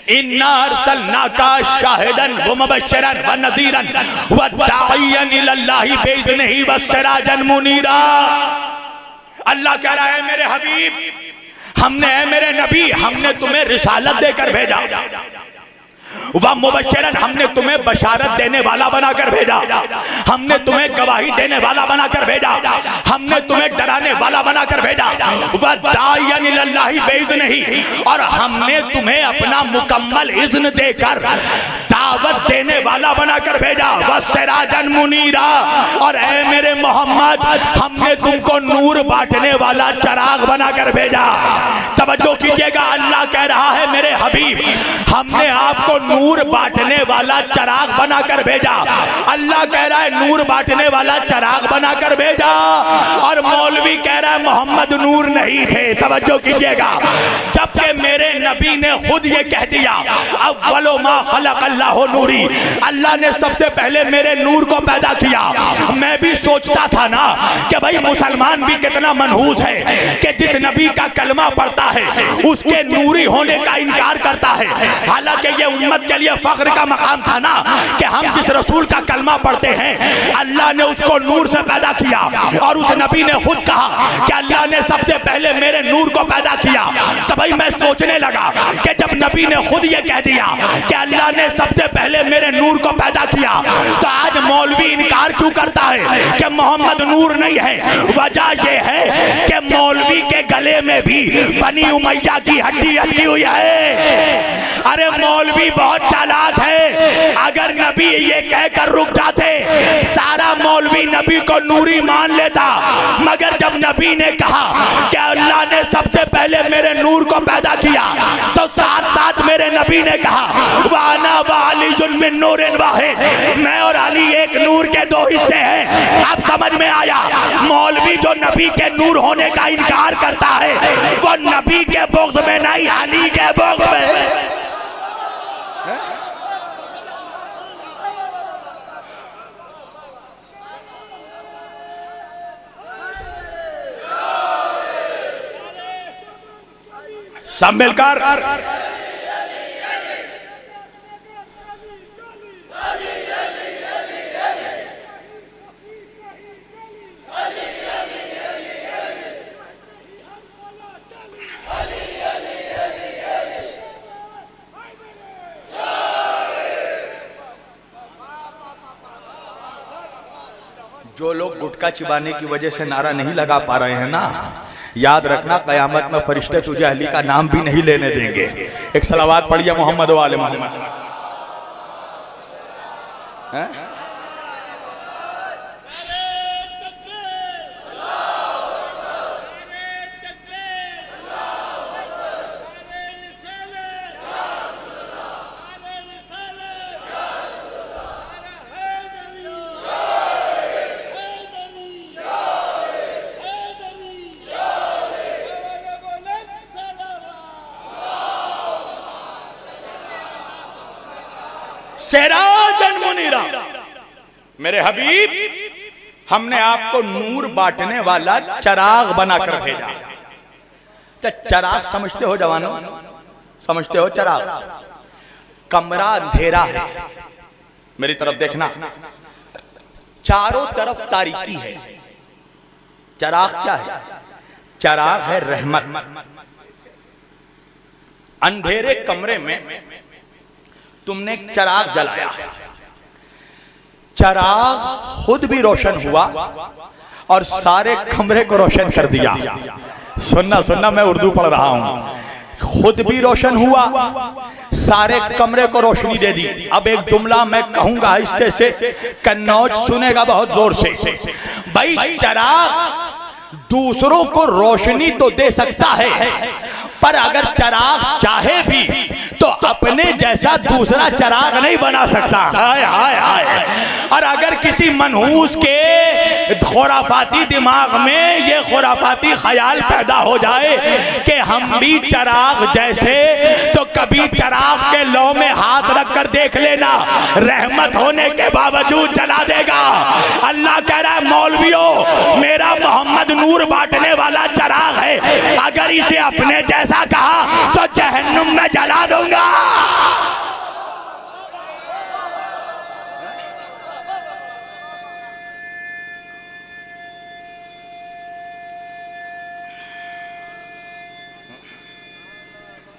इन्ना अरसलनाका शाहिदन व मुबश्शिरन व नज़ीरन व दाइयन इलल्लाहि बिइज़्निही व सिराजन मुनीरा। अल्लाह कह रहा है मेरे हबीब, हमने, मेरे नबी, हमने तुम्हें रिसालत देकर भेजा, वह मुबश्शिरन, हमने तुम्हें बशारत देने वाला बनाकर भेजा, हमने तुम्हें गवाही देने वाला बनाकर भेजा, हमने तुम्हें डराने वाला बनाकर भेजा, वह दाइयन इलल्लाहि बिइज़्निही, और हमने तुम्हें अपना मुकम्मल इज़्न देकर दावत देने वाला बनाकर भेजा, वह सिराजन मुनीरा, और ऐ मेरे मोहम्मद हमने तुमको नूर बांटने वाला चराग बनाकर भेजा। तवज्जो कीजिएगा, अल्लाह कह रहा है मेरे हबीब हमने आपको नूर बांटने वाला चराग बनाकर भेजा। अल्लाह कह रहा है नूर बांटने वाला चराग बनाकर भेजा, और मौलवी कह रहा है मोहम्मद नूर नहीं थे। तवज्जो कीजिएगा, जबकि मेरे नबी ने खुद ये कह दिया अव्वलु मा खलक़ अल्लाहु नूरी, अल्लाह ने सबसे पहले मेरे नूर को पैदा किया। मैं भी सोचता था ना कि भाई मुसलमान भी कितना मनहूस है कि जिस नबी का कलमा पढ़ता है उसके नूरी होने का इनकार करता है। हालांकि ये उम्मत के लिए फख्र का मकाम था ना कि हम जिस रसूल का कलमा पढ़ते हैं अल्लाह ने उसको नूर से पैदा किया, और उस नबी ने खुद कहा कि अल्लाह ने सबसे पहले मेरे नूर को पैदा किया। तो भाई मैं सोचने लगा कि जब नबी ने खुद ये कह दिया कि अल्लाह ने सबसे पहले मेरे नूर को पैदा किया, तो आज मौलवी इनकार क्यों करता है कि मोहम्मद नूर नहीं है? वजह यह है कि मौलवी के गले में भी बनी उमैया की हड्डी अटकी हुई है। अरे मौलवी बहुत चालाक है, अगर नबी ये कहकर रुक जाते सारा मौलवी नबी को नूरी मान लेता, मगर जब नबी ने कहा कि अल्लाह ने सबसे पहले मेरे नूर को पैदा किया, तो साथ साथ मेरे नबी ने कहा वाना वालिजुन मिन नूरिन वाहिद, मैं और अली एक नूर के दो हिस्से हैं। अब समझ में आया, मौलवी जो नबी के नूर होने का इनकार करता है वो नबी के बुग़्ज़ में नहीं, अली के बुग़्ज़ में। सब मिलकर जो लोग लोग गुटखा चिबाने की वजह से नारा नहीं लगा पा रहे हैं ना, याद रखना कयामत में फरिश्ते तुझे अली का नाम भी नहीं लेने देंगे। एक सलावात पढ़िए मोहम्मद वाले मोहम्मद। सिराजन मुनीरा, मेरे हबीब हमने आपको नूर बांटने वाला चराग बनाकर भेजा। क्या चराग समझते हो जवानों? समझते हो चराग? कमरा अंधेरा है, मेरी तरफ देखना, चारों तरफ तारीकी है। चराग क्या है? चराग है रहमत। अंधेरे कमरे में तुमने एक चराग जलाया, चराग खुद भी रोशन हुआ और सारे कमरे को रोशन कर दिया। सुनना सुनना, मैं उर्दू पढ़ रहा हूं। खुद भी रोशन हुआ, सारे कमरे को रोशनी दे दी। अब एक जुमला मैं कहूंगा आहिस्ते से, कन्नौज सुनेगा बहुत जोर से। भाई चराग दूसरों को रोशनी तो दे सकता है, पर अगर चराग चाहे भी तो अपने जैसा दूसरा चराग नहीं बना सकता। हाय हाय हाय। और अगर किसी मनहूस के खुराफाती दिमाग में ये खुराफाती ख्याल पैदा हो जाए कि हम भी चराग जैसे, तो कभी चराग के लौ में हाथ रख कर देख लेना, रहमत होने के बावजूद जला देगा। अल्लाह कह रहा है मौलवियों, मेरा मोहम्मद नूर बांटने वाला चराग है, अगर इसे अपने जैसा कहा तो जहन्नुम में जला दूंगा।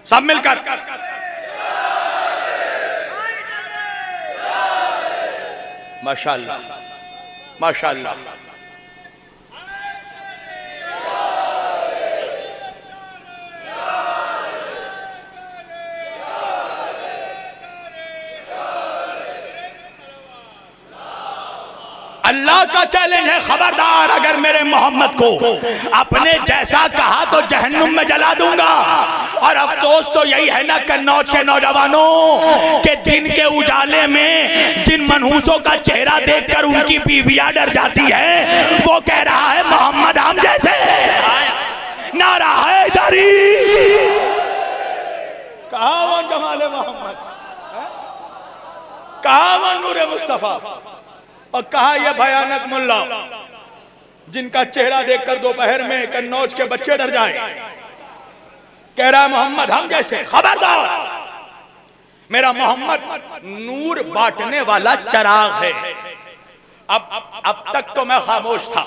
सब मिलकर माशाअल्लाह माशाअल्लाह। अल्लाह का चैलेंज है, खबरदार अगर मेरे मोहम्मद को अपने जैसा कहा तो जहन्नुम में जला दूंगा। और अफसोस तो यही है ना कन्नौज के नौजवानों के दिन के उजाले में जिन मनहूसों का चेहरा देखकर उनकी बीवियां डर जाती है, वो कह रहा है मोहम्मद हम जैसे। नारा है इधरी, कहा वो जमाले मोहम्मद, कहा वो नूरे मुस्तफा, और कहा यह भयानक मुल्ला जिनका चेहरा देखकर दोपहर में कन्नौज के बच्चे डर जाए। कह रहा मोहम्मद हम जैसे। खबरदार, मेरा मोहम्मद नूर बांटने वाला चराग है। अब तक तो मैं खामोश था,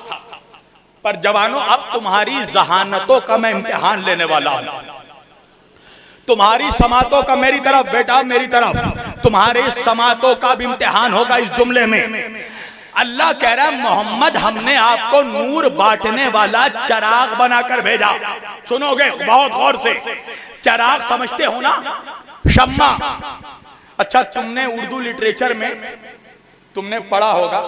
पर जवानों अब तुम्हारी जहानतों का मैं इम्तिहान लेने वाला हूं। तुम्हारी समातों का मेरी तरफ, बेटा मेरी तरफ, तुम्हारे समातों का भी इम्तिहान होगा इस जुमले में। अल्लाह कह रहा है मोहम्मद हमने आपको नूर बांटने वाला चराग बनाकर भेजा। सुनोगे बहुत गौर से, चराग समझते हो ना, शम्मा। अच्छा, तुमने उर्दू लिटरेचर में तुमने पढ़ा होगा,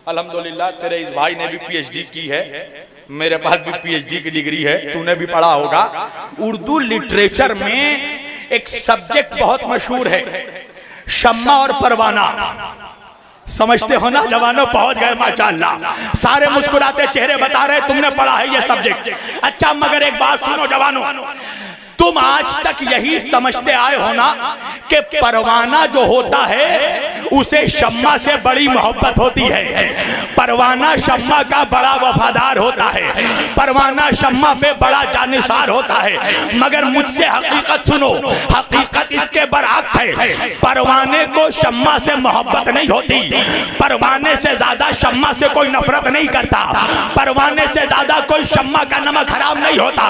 अल्हम्दुलिल्लाह तेरे इस भाई ने भी पीएचडी की है, मेरे पास भी पीएचडी की डिग्री है, तूने भी पढ़ा होगा। उर्दू लिटरेचर में एक सब्जेक्ट बहुत मशहूर है, शम्मा और परवाना। समझते हो ना जवानों? पहुंच गए माशाअल्लाह, सारे मुस्कुराते चेहरे बता रहे तुमने पढ़ा है ये सब्जेक्ट। अच्छा, मगर एक बात सुनो जवानों, तुम आज तक यही समझते आए हो ना कि परवाना जो होता है उसे शम्मा से बड़ी मोहब्बत होती है। परवाना शम्मा का बड़ा वफादार होता है, परवाना शम्मा पे बड़ा जानिसार होता है। मगर मुझसे हकीकत सुनो, हकीकत इसके बरअक्स है। परवाने को शम्मा से मोहब्बत नहीं होती, परवाने से ज्यादा शम्मा से कोई नफरत नहीं करता, परवाने से ज्यादा कोई शम्मा का नमक हराम नहीं होता,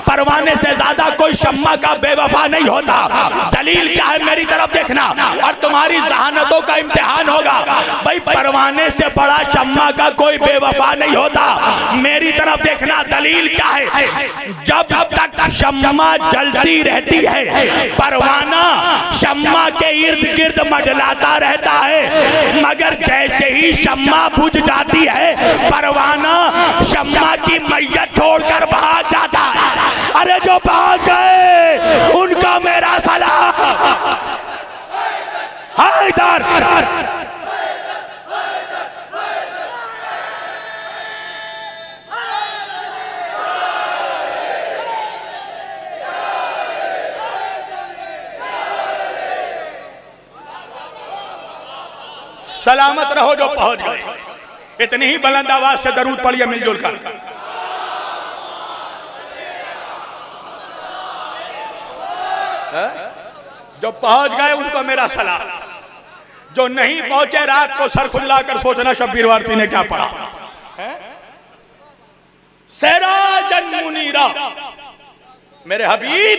परवाने से ज्यादा कोई शम्मा का बेवफा नहीं होता। दलील क्या है? मेरी तरफ देखना और तुम्हारी जहानतों वफाओं का इम्तिहान होगा। भाई परवाने से बड़ा शम्मा का कोई बेवफा नहीं होता। मेरी तरफ देखना, दलील क्या है? जब तक शम्मा जलती रहती है, परवाना शम्मा के इर्द गिर्द मंडलाता रहता है, मगर जैसे ही शम्मा बुझ जाती है, परवाना शम्मा की मैयत छोड़कर भाग जाता है। अरे जो भाग गए उनका मेरा सलाम। हैदर सलामत रहो जो पहुंच गए। इतनी ही बुलंद आवाज से दरूद पढ़िए मिलजुल कर। जो पहुंच गए उनको मेरा सलाम, जो नहीं पहुंचे रात को सर खुजलाकर सोचना शब्बीर वारसी ने क्या पढ़ा। सिराजन मुनीरा, मेरे हबीब,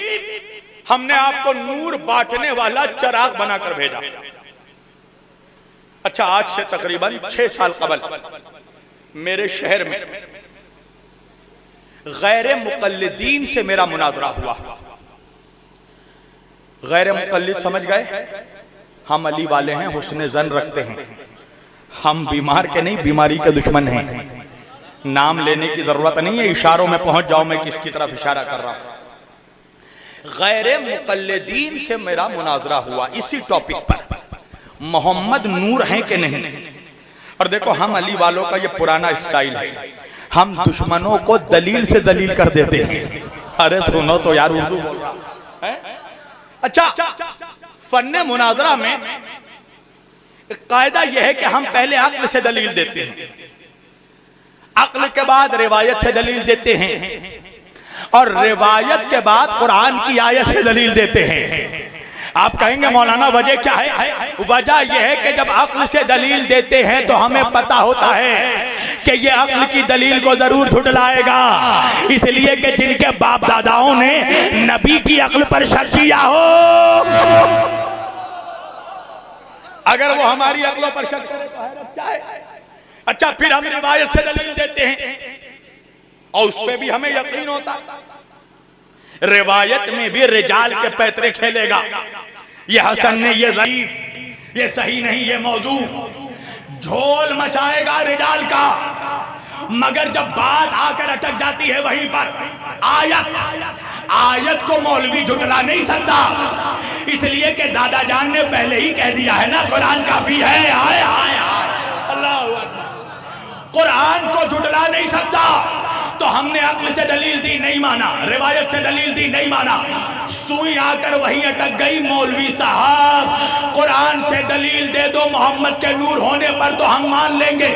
हमने आपको नूर बांटने वाला चिराग बनाकर भेजा। अच्छा, आज से तकरीबन 6 साल कबल मेरे शहर में गैर मुकल्लिदीन से मेरा मुनाजरा हुआ। गैर मुकल्लिद समझ गए? हम अली वाले हैं, हुस्ने जन रखते हैं, हम बीमार के नहीं बीमारी के दुश्मन हैं। नाम लेने की जरूरत नहीं है, इशारों में पहुंच जाओ मैं किसकी तरफ इशारा कर रहा हूं। गैर मुकल्लिदीन से मेरा मुनाजरा हुआ इसी टॉपिक पर, मोहम्मद नूर हैं कि नहीं। और देखो, हम अली वालों का ये पुराना स्टाइल है, हम दुश्मनों को दलील से जलील कर देते हैं। अरे सुनो तो यार, उर्दू बोल रहा है। अच्छा, फन्ने मुनाजरा में कायदा यह है कि हम पहले अक्ल से दलील देते हैं, अक्ल के बाद रिवायत से दलील देते हैं, और रिवायत के बाद कुरान की आयत से दलील देते हैं। आप कहेंगे मौलाना वजह क्या है? वजह यह है कि जब अक्ल से दलील देते हैं तो हमें पता होता है कि ये अक्ल की दलील को जरूर झुटलाएगा, इसलिए कि जिनके बाप दादाओं ने नबी की अक्ल पर शक किया हो, अगर वो हमारी अक्लों पर शक करे तो हैरत क्या है। अच्छा, फिर हम रिवायत से दलील देते हैं और उस पर भी हमें यकीन होता। रिवायत में भी रिजाल के पैतरे खेलेगा, ये हसन ने, ये ज़ईफ, ये सही नहीं, ये मौजू, झोल मचाएगा रिजाल का। मगर जब बात आकर अटक जाती है वहीं पर आयत को मौलवी झुटला नहीं सकता, इसलिए कि दादा जान ने पहले ही कह दिया है ना, कुरान काफी है। आए आए अल्लाह, कुरान को झुटला नहीं सकता। तो हमने अक्ल से दलील दी, नहीं माना, रिवायत से दलील दी, नहीं माना, सुई आकर वहीं अटक गई। मौलवी साहब कुरान से दलील दे दो मोहम्मद के नूर होने पर तो हम मान लेंगे।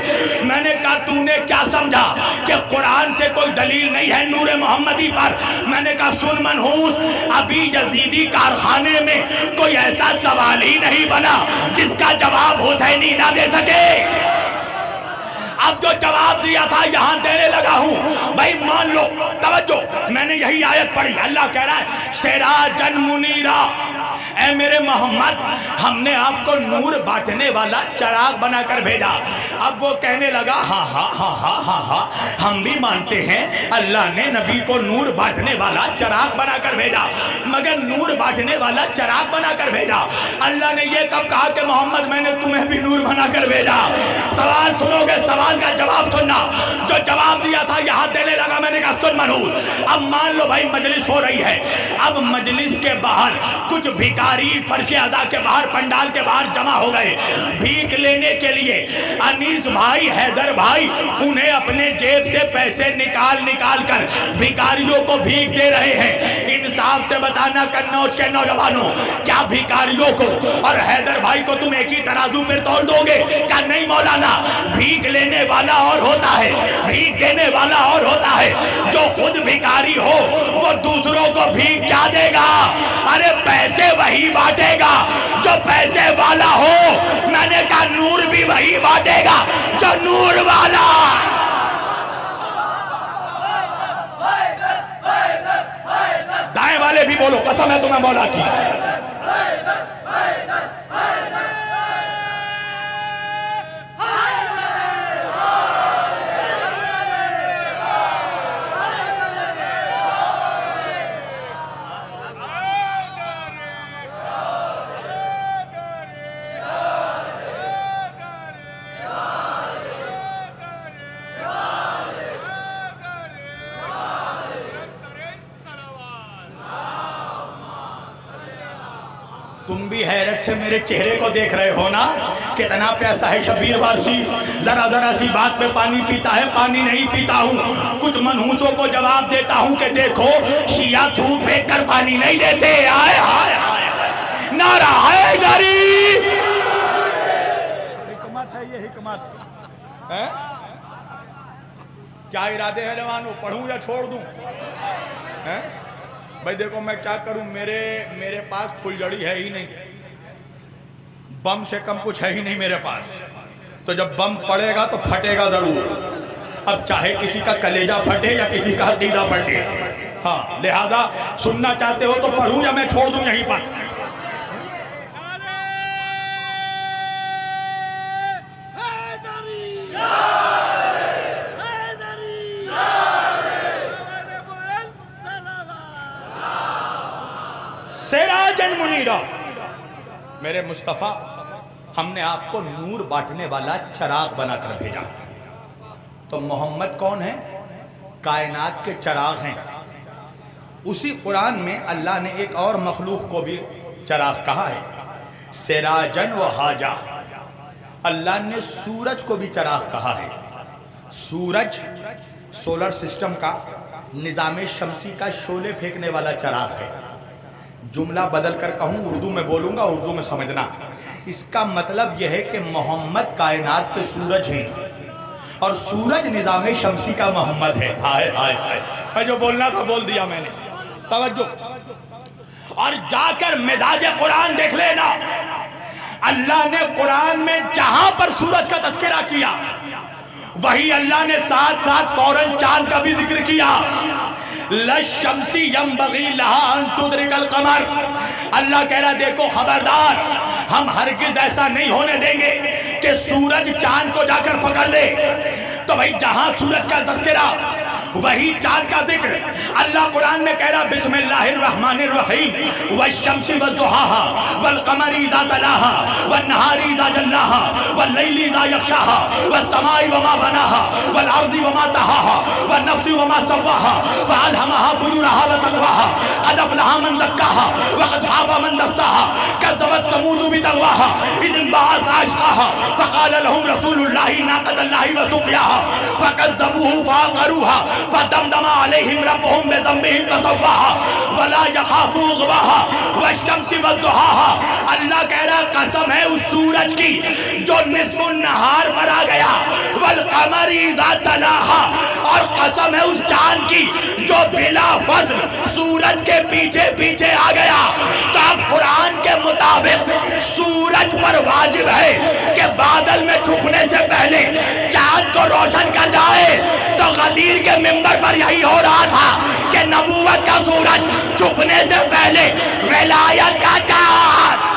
मैंने कहा तूने क्या समझा कि कुरान से कोई दलील नहीं है नूर मोहम्मदी पर? मैंने कहा सुन मनहूस, अभी यजीदी कारखाने में कोई ऐसा सवाल ही नहीं बना जिसका जवाब हुसैनी ना दे सके। अब जो जवाब दिया था यहां देने लगा हूं। भाई मान लो, तवज्जो, मैंने यही आयत पढ़ी, अल्लाह कह रहा है सिराजन मुनीरा, ऐ मेरे मोहम्मद, हमने आपको नूर बांटने वाला चिराग बनाकर भेजा। अब वो कहने लगा हाँ हाँ हाँ हाँ हाँ हाँ, हम भी मानते हैं अल्लाह ने नबी को नूर बांटने वाला चिराग बनाकर भेजा, मगर नूर बांटने वाला चिराग बनाकर भेजा। अल्लाह ने ये कब कहा कि मोहम्मद मैंने तुम्हें भी नूर बनाकर भेजा? सवाल सुनोगे, सवाल का जवाब सुनना। जो जवाब दिया था यहां देने लगा। मैंने कहा सुन मनूर, अब मान लो भाई मजलिस हो रही है, अब मजलिस के बाहर कुछ भिखारी फर्शे अदा के बाहर, पंडाल के बाहर जमा हो गए भीख लेने के लिए। अनीस भाई, हैदर भाई उन्हें अपने जेब से पैसे निकाल निकाल कर भिखारियों को भीख दे रहे हैं। इंसाफ से बताना कन्नौज के नौजवानों, क्या भिखारियों को और हैदर भाई को तुम एक ही तराजू पर तोल दोगे? क्या नहीं मौलाना, भीख लेने वाला और होता है, भीख देने वाला और होता है। जो खुद भिखारी हो वो दूसरों को भीख क्या देगा? अरे पैसे वही बांटेगा जो पैसे वाला हो। मैंने कहा नूर भी वही बांटेगा जो नूर वाला। दाएं वाले भी बोलो, कसम है तुम्हें मौला की। तुम भी हैरत से मेरे चेहरे को देख रहे हो ना, कितना प्यासा है शब्बीर वारसी। जरा जरा सी बात पे पानी पीता है, पानी नहीं पीता हूँ। कुछ मनहूसों को जवाब देता हूँ कि देखो शिया धूप फेंक कर पानी नहीं देते। आए हाय हाय नारा हैदरी। हिकमत है ये, हिकमत है। क्या इरादे हैं जवानों, पढ़ूं या छोड़ दूं? हैं भाई देखो मैं क्या करूं, मेरे पास फुलझड़ी है ही नहीं, बम से कम कुछ है ही नहीं मेरे पास। तो जब बम पड़ेगा तो फटेगा जरूर। अब चाहे किसी का कलेजा फटे या किसी का अकीदा फटे। हाँ, लिहाजा सुनना चाहते हो तो पढ़ूं या मैं छोड़ दूं यहीं पर? सिराजन मुनीरा, मेरे मुस्तफ़ा, हमने आपको नूर बांटने वाला चराग बनाकर भेजा। तो मोहम्मद कौन है? कायनात के चराग हैं। उसी कुरान में अल्लाह ने एक और मखलूक को भी चराग कहा है, सिराजन व हाजा। अल्लाह ने सूरज को भी चराग कहा है। सूरज सोलर सिस्टम का, निज़ाम शमसी का शोले फेंकने वाला चराग है। जुमला बदल कर कहूँ, उर्दू में बोलूँगा, उर्दू में समझना। इसका मतलब यह है कि मोहम्मद कायनात के सूरज हैं और सूरज निज़ाम शमसी का मोहम्मद है। हाय हाय हाय, मैं जो बोलना था बोल दिया मैंने। तवज्जो। और जाकर मिजाज कुरान देख लेना। अल्लाह ने कुरान में जहां पर सूरज का तस्करा किया, वही अल्लाह ने साथ साथ फौरन चांद का भी जिक्र किया। लशमसी यंबगी लहा अन तुदरिकल कमर। अल्लाह कह रहा देखो खबरदार, हम हरगिज ऐसा नहीं होने देंगे कि सूरज चांद को जाकर पकड़ ले। तो भाई जहां सूरज का तस्करा वही चांद का जिक्र। अल्लाह कुरान में कह रहा बिस्मिल्लाहिर रहमानिर रहीम वश्शम्सी वज़ुहाहा वल-क़मरी इज़ा तलाहा वन-नहारी इज़ा जल्लाहा वल-लैली इज़ा यग़शाहा वस-समाई वमा बनाहा वल-अर्ज़ि वमा तहाहा वन-नफ़्सि वमा सव्वाहा फ़अल्हमहा फ़ुजूरहा व तक़वाहा क़द अफ़लहा मन ज़क्काहा व क़द ख़ाबा मन दस्साहा कज़्ज़बत समूद बितग़वाहा इज़ इंबअस अश्क़ाहा फ़क़ाल लहुम रसूलुल्लाहि नाक़तल्लाहि व सुक़याहा फ़कज़्ज़बूहु फ़अक़रूहा फदमदमा अलैहिम रब्बुहुम बिज़म्बिहिम फसव्वाहा वला यखाफु उग़वाहा वश्शम्सि वज़ुहाहा। अल्लाह कह रहा कसम है उस सूरज की जो निस्फ़ुन नहार पर आ गया, वल क़मरी इज़ा तलाहा, और कसम है उस चांद की जो बिला फज़्ल सूरज के पीछे पीछे आ गया। तो अब कुरान के मुताबिक सूरज पर वाजिब है कि बादल में छुपने से पहले चांद को रोशन कर जाए। तो गदीर के मिंबर पर यही हो रहा था कि नबूवत का सूरज छुपने से पहले विलायत का चांद।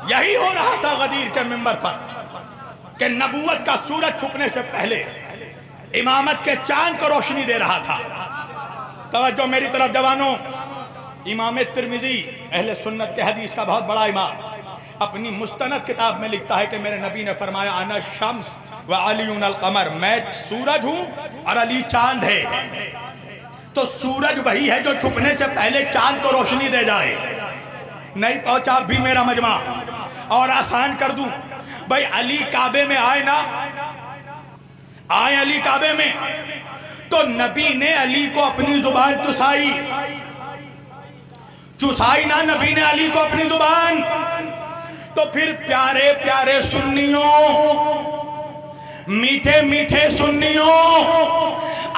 यही हो रहा था गदीर के मिंबर पर कि नबूवत का सूरज छुपने से पहले इमामत के चांद को रोशनी दे रहा था। तवज्जो मेरी तरफ जवानों। इमाम तिर्मिज़ी अहले सुन्नत के हदीस का बहुत बड़ा इमाम अपनी मुस्तनद किताब में लिखता है कि मेरे नबी ने फरमाया अना शम्स व अलीउन अल कमर, मैं सूरज हूं और अली चांद है। तो सूरज वही है जो छुपने से पहले चांद को रोशनी दे जाए। नहीं पहुंचा भी मेरा मजमा, और आसान कर दूं भाई, अली काबे में आए ना, आए अली काबे में, तो नबी ने अली को अपनी जुबान चुसाई ना नबी ने अली को अपनी जुबान। तो फिर प्यारे प्यारे सुन्नियों, मीठे मीठे सुन्नियों,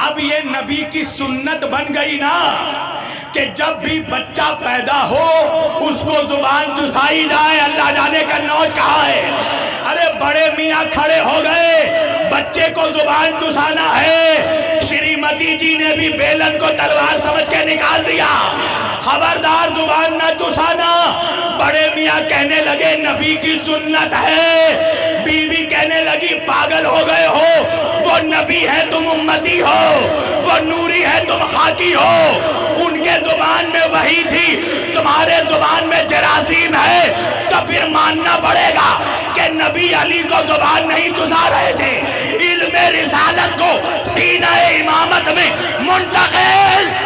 अब ये नबी की सुन्नत बन गई ना कि जब भी बच्चा पैदा हो उसको जुबान चुसाई जाए। अल्लाह जाने का नौज कहाँ है। अरे बड़े मियाँ खड़े हो गए, बच्चे को जुबान चुसाना है। श्रीमती जी ने भी बेलन को तलवार समझ के निकाल दिया, खबरदार जुबान न चुसाना। बड़े मियाँ कहने लगे नबी की सुन्नत है। बीवी कहने लगी पागल हो गए हो, वो वो नबी है तुम उम्मती हो, वो नूरी है तुम खाकी हो। उनके जुबान में वही थी, तुम्हारे जुबान में जरासीम है, तो फिर मानना पड़ेगा कि नबी अली को जुबान नहीं चुसा रहे थे। इल्म रिसालत को सीना इमामत में मुंतकिल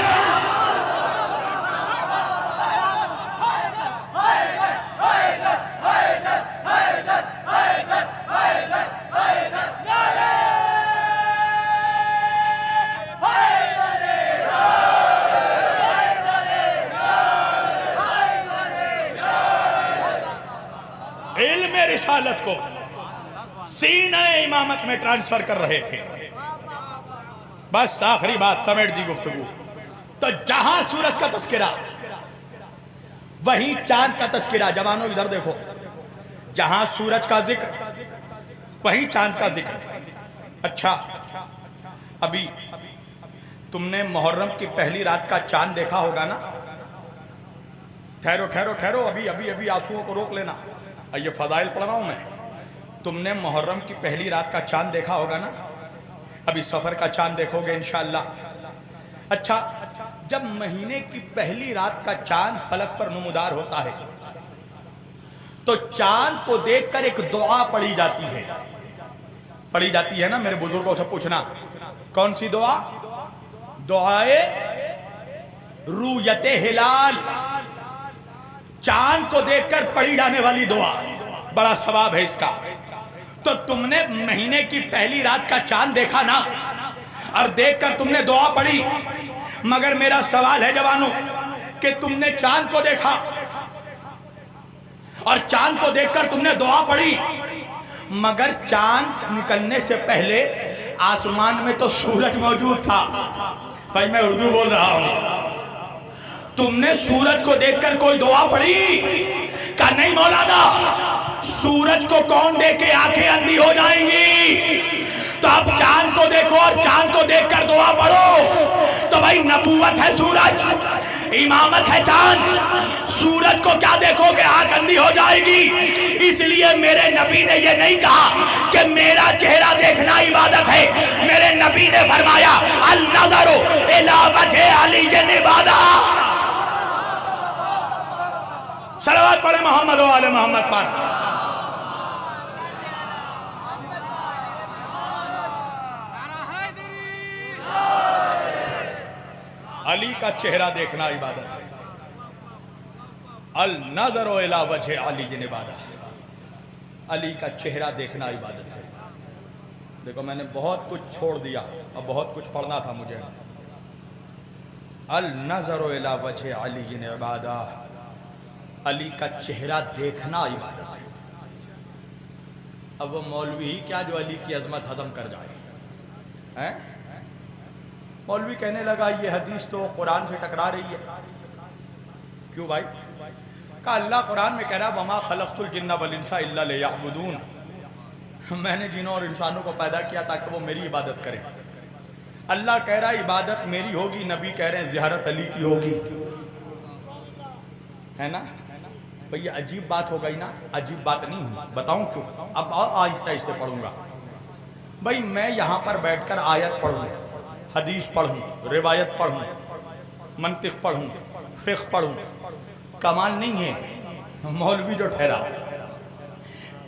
रिसालत को सीना इमामत में ट्रांसफर कर रहे थे। बस आखिरी बात समेट दी गुफ्तगू। तो जहां सूरज का तस्करा वहीं चांद का तस्करा। जवानों इधर देखो, जहां सूरज का जिक्र वहीं चांद का जिक्र। अच्छा, अभी तुमने मुहर्रम की पहली रात का चांद देखा होगा ना? ठहरो ठहरो ठहरो, अभी अभी अभी आंसुओं को रोक लेना। ये फदाइल पढ़ रहा हूं मैं। तुमने मुहर्रम की पहली रात का चांद देखा होगा ना? अभी सफर का चांद देखोगे इंशाअल्लाह। अच्छा, जब महीने की पहली रात का चांद फलक पर नुमुदार होता है तो चांद को देखकर एक दुआ पढ़ी जाती है। पढ़ी जाती है ना? मेरे बुजुर्गों से पूछना, कौन सी दुआ? दुआए रुयते हिलाल, चांद को देखकर पढ़ी जाने वाली दुआ। बड़ा सवाब है इसका। तो तुमने महीने की पहली रात का चांद देखा ना, और देखकर तुमने दुआ पढ़ी। मगर मेरा सवाल है जवानों कि तुमने चांद को देखा और चांद को देखकर तुमने दुआ पढ़ी, मगर चांद निकलने से पहले आसमान में तो सूरज मौजूद था। भाई मैं उर्दू बोल रहा हूं। तुमने सूरज को देखकर कोई दुआ पढ़ी? का नहीं मौलाना, सूरज को कौन देखे आंखें अंधी हो जाएंगी। तो अब चांद को देखो और चांद को देखकर दुआ पढ़ो। तो भाई नबूवत है सूरज, इमामत है चांद। सूरज को क्या देखोगे, आंख अंधी हो जाएगी। इसलिए मेरे नबी ने यह नहीं कहा कि मेरा चेहरा देखना इबादत है। मेरे नबी ने फरमाया अल नज़रु इला वजहि अली इबादत। सलवात पढ़े मोहम्मद वाले मोहम्मद पर। अली का चेहरा देखना इबादत है। अल नज़रु इला वजहि अली इबादत। अली का चेहरा देखना इबादत है। देखो मैंने बहुत कुछ छोड़ दिया, अब बहुत कुछ पढ़ना था मुझे। अल नज़रु इला वजहि अली इबादत। अली का चेहरा देखना इबादत है। अब वो मौलवी ही क्या जो अली की अजमत हजम कर जाए हैं? मौलवी कहने लगा ये हदीस तो कुरान से टकरा रही है। क्यों भाई? कहा अल्लाह कुरान में कह रहा वमा खलक़तुल जिन्ना वल इंसा इल्ला लियअबुदून। मैंने जिन्हों और इंसानों को पैदा किया ताकि वो मेरी इबादत करें। अल्लाह कह रहा है इबादत मेरी होगी, नबी कह रहे हैं ज़ियारत अली की होगी। है ना भैया? अजीब बात हो गई ना? अजीब बात नहीं हुई, बताऊं क्यों? अब आहिस्ता आहिस्ता पढ़ूंगा। भाई मैं यहाँ पर बैठकर आयत पढ़ूं, हदीस पढ़ूं, रिवायत पढ़ूं, मंतिक पढ़ूं, फिक़्ह पढ़ूं, कमाल नहीं है। मौलवी जो ठहरा,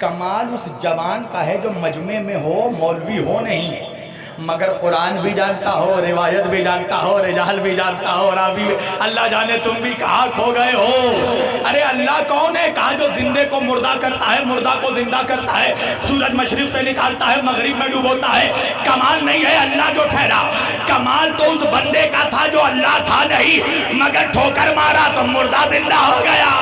कमाल उस जवान का है जो मजमे में हो, मौलवी हो नहीं, मगर कुरान भी जानता हो, रिवायत भी जानता हो, रिजाल भी जानता हो, रावी भी। अल्लाह जाने तुम भी कहाँ खो गए हो। अरे अल्लाह कौन है? कहा जो जिंदे को मुर्दा करता है, मुर्दा को जिंदा करता है, सूरज मशरिक से निकालता है, मगरिब में डुबोता है। कमाल नहीं है अल्लाह जो ठहरा, कमाल तो उस बंदे का था जो अल्लाह था नहीं, मगर ठोकर मारा तो मुर्दा जिंदा हो गया।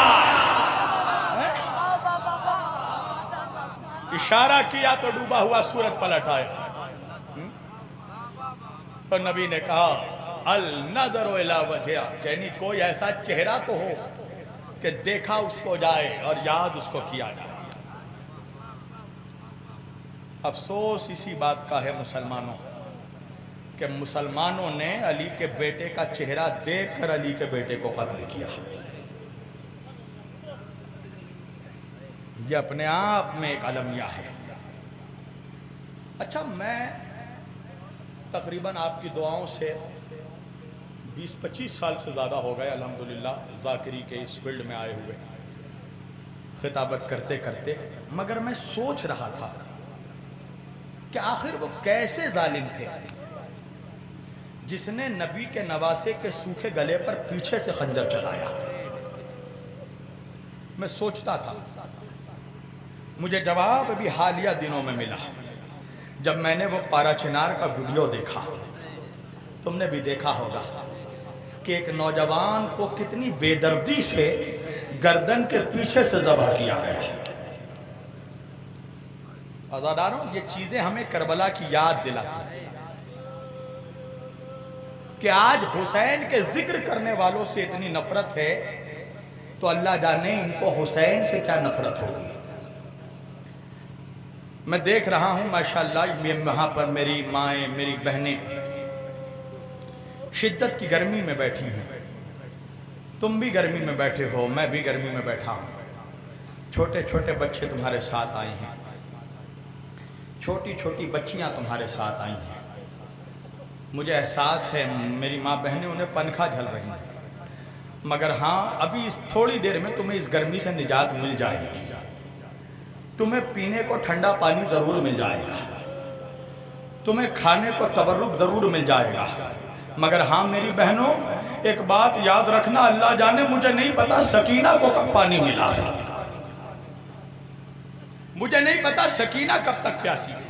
इशारा किया तो डूबा हुआ सूरज पलट आया। तो नबी ने कहा अल नज़रु इला वजहिहा, यानी कोई ऐसा चेहरा तो हो कि देखा उसको जाए और याद उसको किया जाए। अफसोस इसी बात का है मुसलमानों कि मुसलमानों ने अली के बेटे का चेहरा देखकर अली के बेटे को कत्ल किया। यह अपने आप में एक अलमिया है। अच्छा, मैं तकरीबन आपकी दुआओं से 20-25 साल से ज़्यादा हो गए अल्हम्दुलिल्लाह ज़ाकिरी के इस फील्ड में आए हुए, खिताबत करते करते। मगर मैं सोच रहा था कि आखिर वो कैसे जालिम थे जिसने नबी के नवासे के सूखे गले पर पीछे से खंजर चलाया। मैं सोचता था, मुझे जवाब अभी हालिया दिनों में मिला जब मैंने वो पारा चिनार का वीडियो देखा। तुमने भी देखा होगा कि एक नौजवान को कितनी बेदर्दी से गर्दन के पीछे से ज़बह किया गया। अज़ादारों, ये चीजें हमें करबला की याद दिलाती कि आज हुसैन के जिक्र करने वालों से इतनी नफरत है तो अल्लाह जाने इनको हुसैन से क्या नफरत होगी। मैं देख रहा हूं माशाअल्लाह, वहां पर मेरी माएँ, मेरी बहनें शिद्दत की गर्मी में बैठी हैं। तुम भी गर्मी में बैठे हो, मैं भी गर्मी में बैठा हूं। छोटे छोटे बच्चे तुम्हारे साथ आए हैं, छोटी छोटी बच्चियां तुम्हारे साथ आई हैं। मुझे एहसास है मेरी माँ बहनें उन्हें पंखा झल रही हैं, मगर हाँ, अभी इस थोड़ी देर में तुम्हें इस गर्मी से निजात मिल जाएगी। तुम्हें पीने को ठंडा पानी ज़रूर मिल जाएगा, तुम्हें खाने को तबर्रुक ज़रूर मिल जाएगा। मगर हाँ मेरी बहनों, एक बात याद रखना, अल्लाह जाने मुझे नहीं पता सकीना को कब पानी मिला था, मुझे नहीं पता सकीना कब तक प्यासी थी,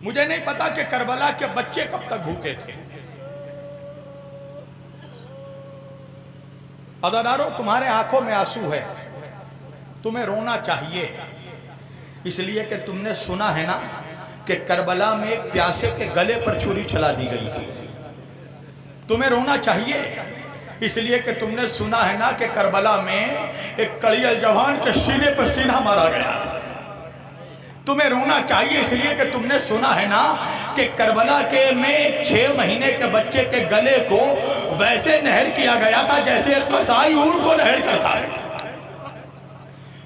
मुझे नहीं पता कि करबला के बच्चे कब तक भूखे थे। अज़ादारों, तुम्हारे आंखों में आंसू है, तुम्हें रोना चाहिए, इसलिए कि तुमने सुना है ना कि करबला में एक प्यासे के गले पर छुरी चला दी गई थी। तुम्हें रोना चाहिए इसलिए कि तुमने सुना है ना कि करबला में एक कड़ियल जवान के सीने पर सीना मारा गया था। तुम्हें रोना चाहिए इसलिए कि तुमने सुना है ना कि करबला के में 6 महीने के बच्चे के गले को वैसे नहर किया गया था जैसे एक कसाई ऊंट को नहर करता है।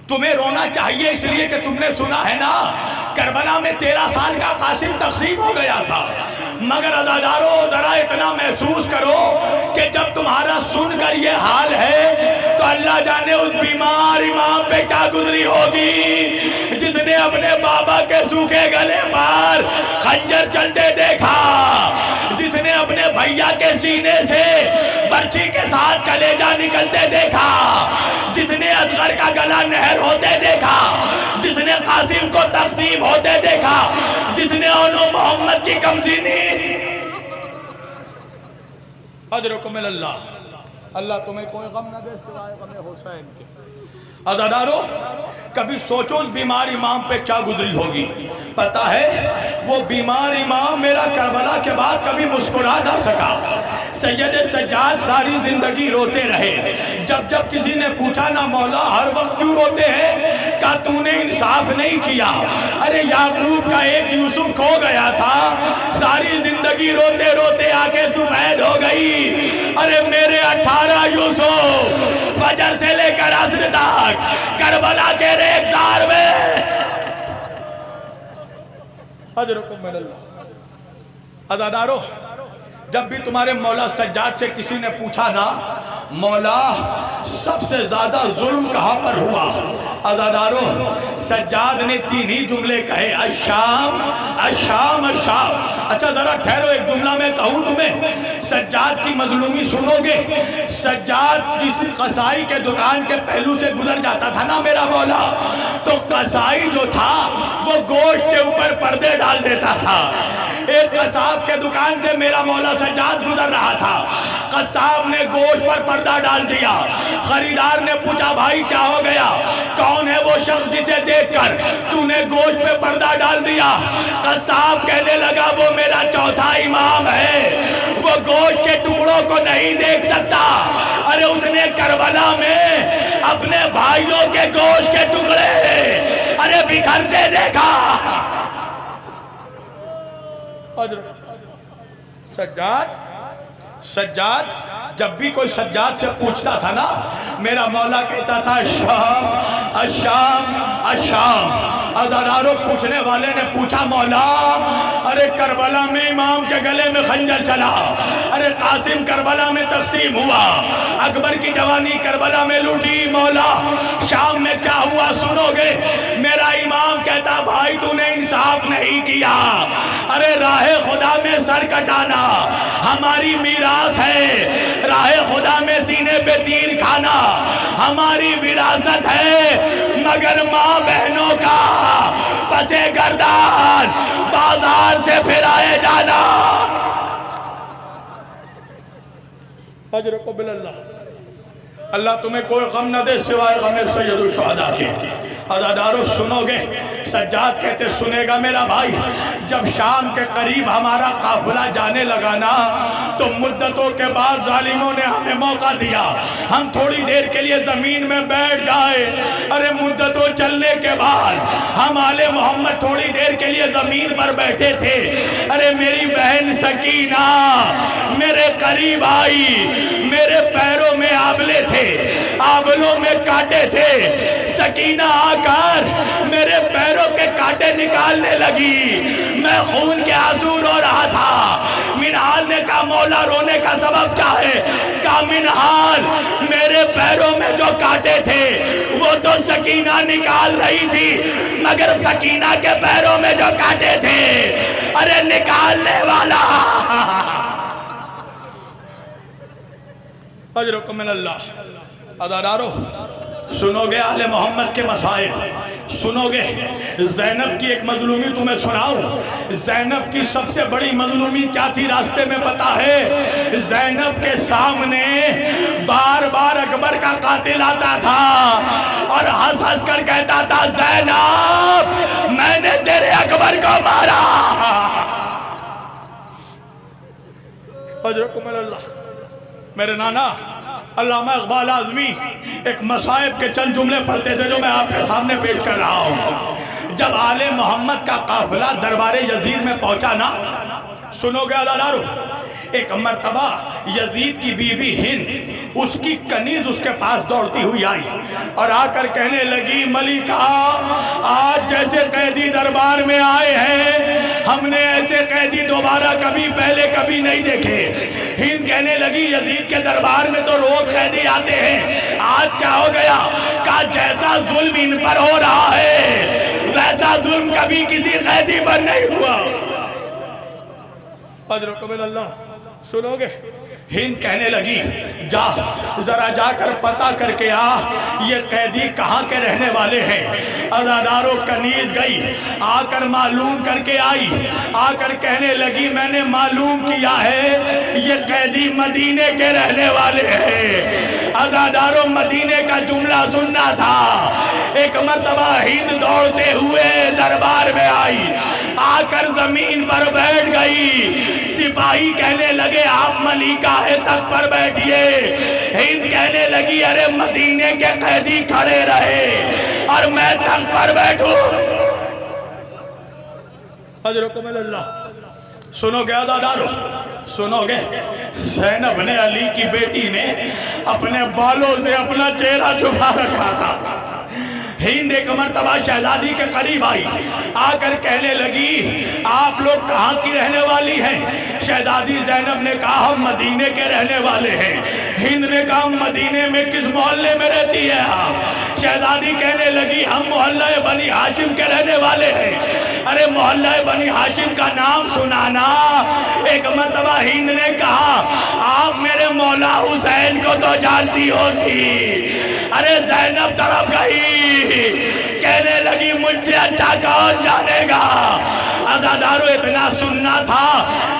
तुम्हें रोना चाहिए इसलिए कि तुमने सुना है ना करबला में 13 साल का कासिम तकसीम हो गया था। मगर अज़ादारों, जरा इतना महसूस करो कि जब तुम्हारा सुनकर ये हाल है तो अल्लाह जाने उस बीमार इमाम पे क्या गुजरी होगी जिसने अपने बाबा के सूखे गले पर खंजर चलते देखा, जिसने अपने भैया के सीने से बर्छी के साथ कलेजा निकलते देखा, जिसने असगर का गला नहर होते देखा, जिसने कासिम को तकसीम होते देखा, जिसने उन्होंने मोहम्मद की कमसीनी अजरकुम अल्लाह, अल्लाह तुम्हें कोई गम न दे सिवाय गम हुसैन के। अज़ादारों, कभी सोचो उस बीमार इमाम पे क्या गुजरी होगी। पता है वो बीमार इमाम मेरा करबला के बाद कभी मुस्कुरा ना सका। सैयद सज्जाद सारी जिंदगी रोते रहे। जब जब किसी ने पूछा ना मौला हर वक्त क्यों रोते हैं, क्या तूने इंसाफ नहीं किया। अरे याकूब का एक यूसुफ खो गया था, सारी जिंदगी रोते रोते आंखें सफेद हो गई। अरे मेरे 18 यूसुफ फजर से लेकर असर तक करबला के रेगिस्तान में। अज़ादारों, जब भी तुम्हारे मौला सज्जाद से किसी ने पूछा ना मौला सबसे ज्यादा जुल्म कहां पर हुआ, अज़ादारों सज्जाद ने 3 ही जुमले कहे, अशाम अशाम अशाम। अच्छा जरा ठहरो, एक जुमला मैं कहूं तुम्हें, सज्जाद की मजलूमी सुनोगे। सज्जाद जिस कसाई के दुकान के पहलू से गुजर जाता था ना मेरा मौला, तो कसाई जो था वो गोश्त के ऊपर पर्दे डाल देता था। एक कसाब के दुकान से मेरा मौला सज्जाद गुजर रहा था, कसाब ने गोश्त पर पर्दा डाल दिया। खरीदार ने पूछा भाई क्या हो गया, कौन है वो शख्स जिसे देखकर तूने गोश्त पे पर्दा डाल दिया। कसाब कहने लगा वो मेरा चौथा इमाम है, वो गोश्त के टुकड़ों को नहीं देख सकता। अरे उसने करबला में अपने भाइयों के गोश्त के टुकड़े अरे बिखरते देखा। सज्जाद जब भी कोई सज्जाद से पूछता था ना, मेरा मौला कहता था शाम अशाम अशाम। अज़ादारों, पूछने वाले ने पूछा मौला, अरे करबला में इमाम के गले में खंजर चला, अरे कासिम करबला में तकसीम हुआ, अकबर की जवानी करबला में लूटी, मौला शाम में क्या हुआ सुनोगे? मेरा इमाम कहता भाई तूने इंसाफ नहीं किया, अरे राहे खुदा में सर कटाना हमारी मीरास है, राहे खुदा में सीने पे तीर खाना हमारी विरासत है, मगर माँ बहनों का पसे गर्दान बाजार से फिराए जाना। अजरको बिल्लाह, अल्लाह तुम्हें कोई गम न दे सिवाय गम सैयदुल शुहदा के। अज़ादारों सुनोगे, सज्जाद कहते सुनेगा मेरा भाई, जब शाम के करीब हमारा काफिला जाने लगा ना, तो मुद्दतों के बाद जालिमों ने हमें मौका दिया, हम थोड़ी देर के लिए ज़मीन में बैठ गए। अरे मुद्दतों चलने के बाद हम आले मोहम्मद थोड़ी देर के लिए ज़मीन पर बैठे थे। अरे मेरी बहन सकीना मेरे करीब आई, मेरे पैरों में आबले थे, आबलों में कांटे थे। सकीना आकर मेरे पैरों के कांटे निकालने लगी, मैं खून के आंसू रो रहा था। मिनहाल ने कहा मौला रोने का सबब क्या है? कहा मिनहाल मेरे पैरों में जो कांटे थे वो तो सकीना निकाल रही थी, मगर सकीना के पैरों में जो कांटे थे अरे निकालने वाला अजरकुम मिनल्लाह। अज़ादारो सुनोगे आले मोहम्मद के मसाइब, सुनोगे ज़ैनब की एक मजलूमी तुम्हें सुनाऊं। ज़ैनब की सबसे बड़ी मजलूमी क्या थी रास्ते में पता है? ज़ैनब के सामने बार बार अकबर का कातिल आता था और हंस हंस कर कहता था ज़ैनब मैंने तेरे अकबर को मारा। मेरे नाना अल्लामा इकबाल आज़मी एक मसाइब के चंद जुमले पढ़ते थे जो मैं आपके सामने पेश कर रहा हूँ। जब आले मोहम्मद का काफिला दरबारे यजीद में पहुंचा ना, सुनोगे अज़ादारो, एक मर्तबा यजीद की बीवी हिंद उसकी कनीज उसके पास दौड़ती हुई आई और आकर कहने लगी मलिका आज जैसे कैदी दरबार में आए हैं हमने ऐसे कैदी दोबारा कभी पहले कभी नहीं देखे। हिंद कहने लगी यजीद के दरबार में तो रोज कैदी आते हैं, आज क्या हो गया? कहा जैसा जुल्म इन पर हो रहा है वैसा जुल्म कभी किसी कैदी पर नहीं हुआ। अल्लाह सुनोगे, हिंद कहने लगी जा जरा जाकर पता करके आ ये कैदी कहाँ के रहने वाले हैं। अज़ादारों कनीज गई, आकर मालूम करके आई, आकर कहने लगी मैंने मालूम किया है ये कैदी मदीने के रहने वाले हैं। अज़ादारों मदीने का जुमला सुनना था। एक मर्तबा हिंद दौड़ते हुए दरबार में आई, आकर जमीन पर बैठ गई। सिपाही कहने लगे आप मलिका है तख्त पर बैठिए। हिंद कहने लगी अरे मदीने के कैदी खड़े रहे और मैं तख्त पर बैठूं। अल्लाह सुनोगे अज़ादारो, सुनोगे ज़ैनब ने अली की बेटी ने अपने बालों से अपना चेहरा छुपा रखा था। हिंद एक मर्तबा शहजादी के करीब आई, आकर कहने लगी आप लोग कहाँ की रहने वाली हैं? शहजादी ज़ैनब ने कहा हम मदीने के रहने वाले हैं। हिंद ने कहा मदीने में किस मोहल्ले में रहती है आप? शहजादी कहने लगी हम मोहल्ला बनी हाशिम के रहने वाले हैं। अरे मोहल्ला बनी हाशिम का नाम सुनाना। एक मर्तबा हिंद ने कहा आप मेरे मौला हुसैन को तो जानती होगी। अरे ज़ैनब तड़प गई, कहने लगी मुझसे अच्छा कौन जानेगा। अज़ादारों इतना सुनना था।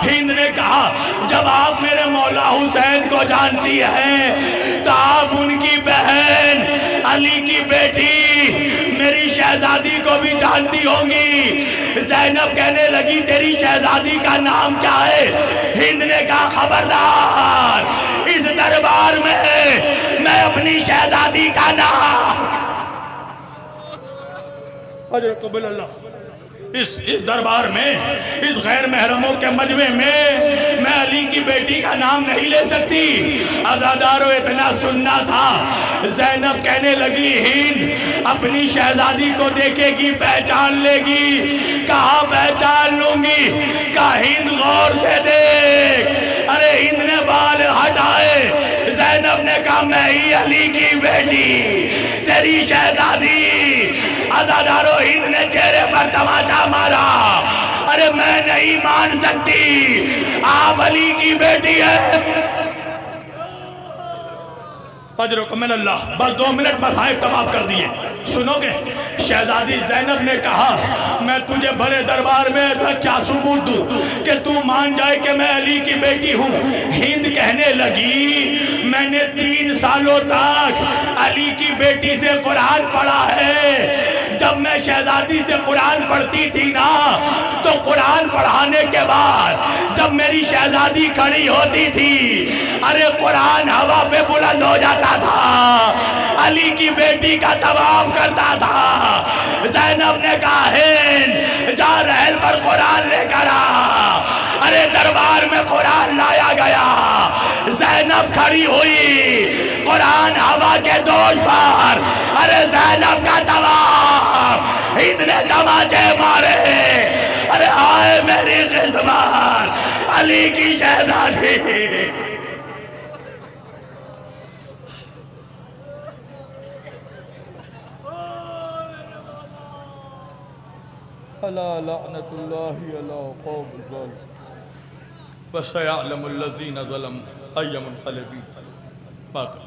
हिंद ने कहा जब आप मेरे मौला हुसैन को जानती हैं तो आप उनकी बहन अली की बेटी मेरी शहजादी को भी जानती होंगी। ज़ैनब कहने लगी तेरी शहजादी का नाम क्या है? हिंद ने कहा खबरदार इस दरबार में मैं अपनी शहजादी का नाम इस दरबार में, इस गैर महरमों के मजमे में मैं अली की बेटी का नाम नहीं ले सकती। अज़ादारों, इतना सुनना था। ज़ैनब कहने लगी, हिंद अपनी शहजादी को देखेगी, पहचान लेगी। कहाँ पहचान लूंगी? कहा हिंद गौर से देख। अरे हिंद ने बाल हटाए। ज़ैनब ने कहा, मैं ही अली की बेटी, तेरी शहजादी। अज़ादारों, हिंद ने चेहरे पर तमाचा मारा। अरे मैं नहीं मान सकती, आप अली की बेटी है। अल्लाह, बस 2 मिनट मसाइब तमाम कर दिए, सुनोगे? शहजादी ज़ैनब ने कहा, मैं तुझे बड़े दरबार में ऐसा क्या सबूत दूं कि तू मान जाए कि मैं अली की बेटी हूँ। हिंद कहने लगी, मैंने 3 सालों तक अली की बेटी से कुरान पढ़ा है। जब मैं शहजादी से कुरान पढ़ती थी ना, तो कुरान पढ़ाने के बाद जब मेरी शहजादी खड़ी होती थी, अरे कुरान हवा पे बुलंद हो जाता था, अली की बेटी का तवाफ करता था। ज़ैनब ने कहा, हिंद जा रहल पर कुरान लेकर आ। अरे दरबार में कुरान लाया गया। ज़ैनब खड़ी हुई, कुरान हवा के दोष पर। अरे ज़ैनब का तवाफ, हिंद ने तमाचे मारे। अरे आए मेरी किस्मत, अली की शहजादी। अला लअनतुल्लाहि अला कौम ज़ालिम व सयअलमुल लज़ीना ज़लमू अय्य मुनक़लिबिन। बात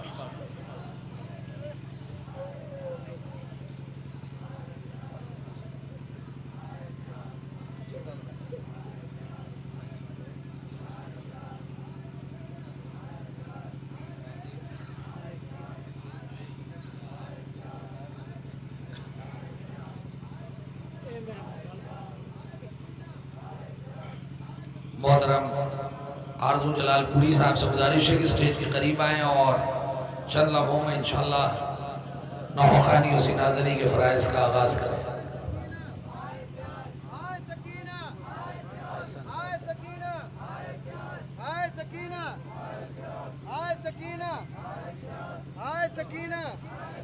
मोहतरम आरजू जलालपुरी साहब से गुजारिश है कि स्टेज के करीब आएँ और चंद लम्हों में इंशाअल्लाह नौखानी उसी नाज़री के फ़राइज़ का आगाज़ करें।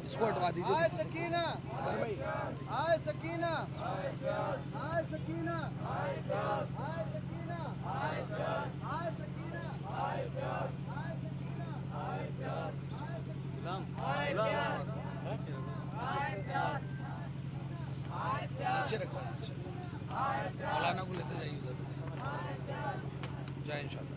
इसको हटवा दीजिए। आए सकीना, आए सकीना, आए सकीना, आए सकीना, आए सकीना, नीचे रखवा दीजिए, मौलाना को लेते जाइए उधर, जय इंशाअल्लाह।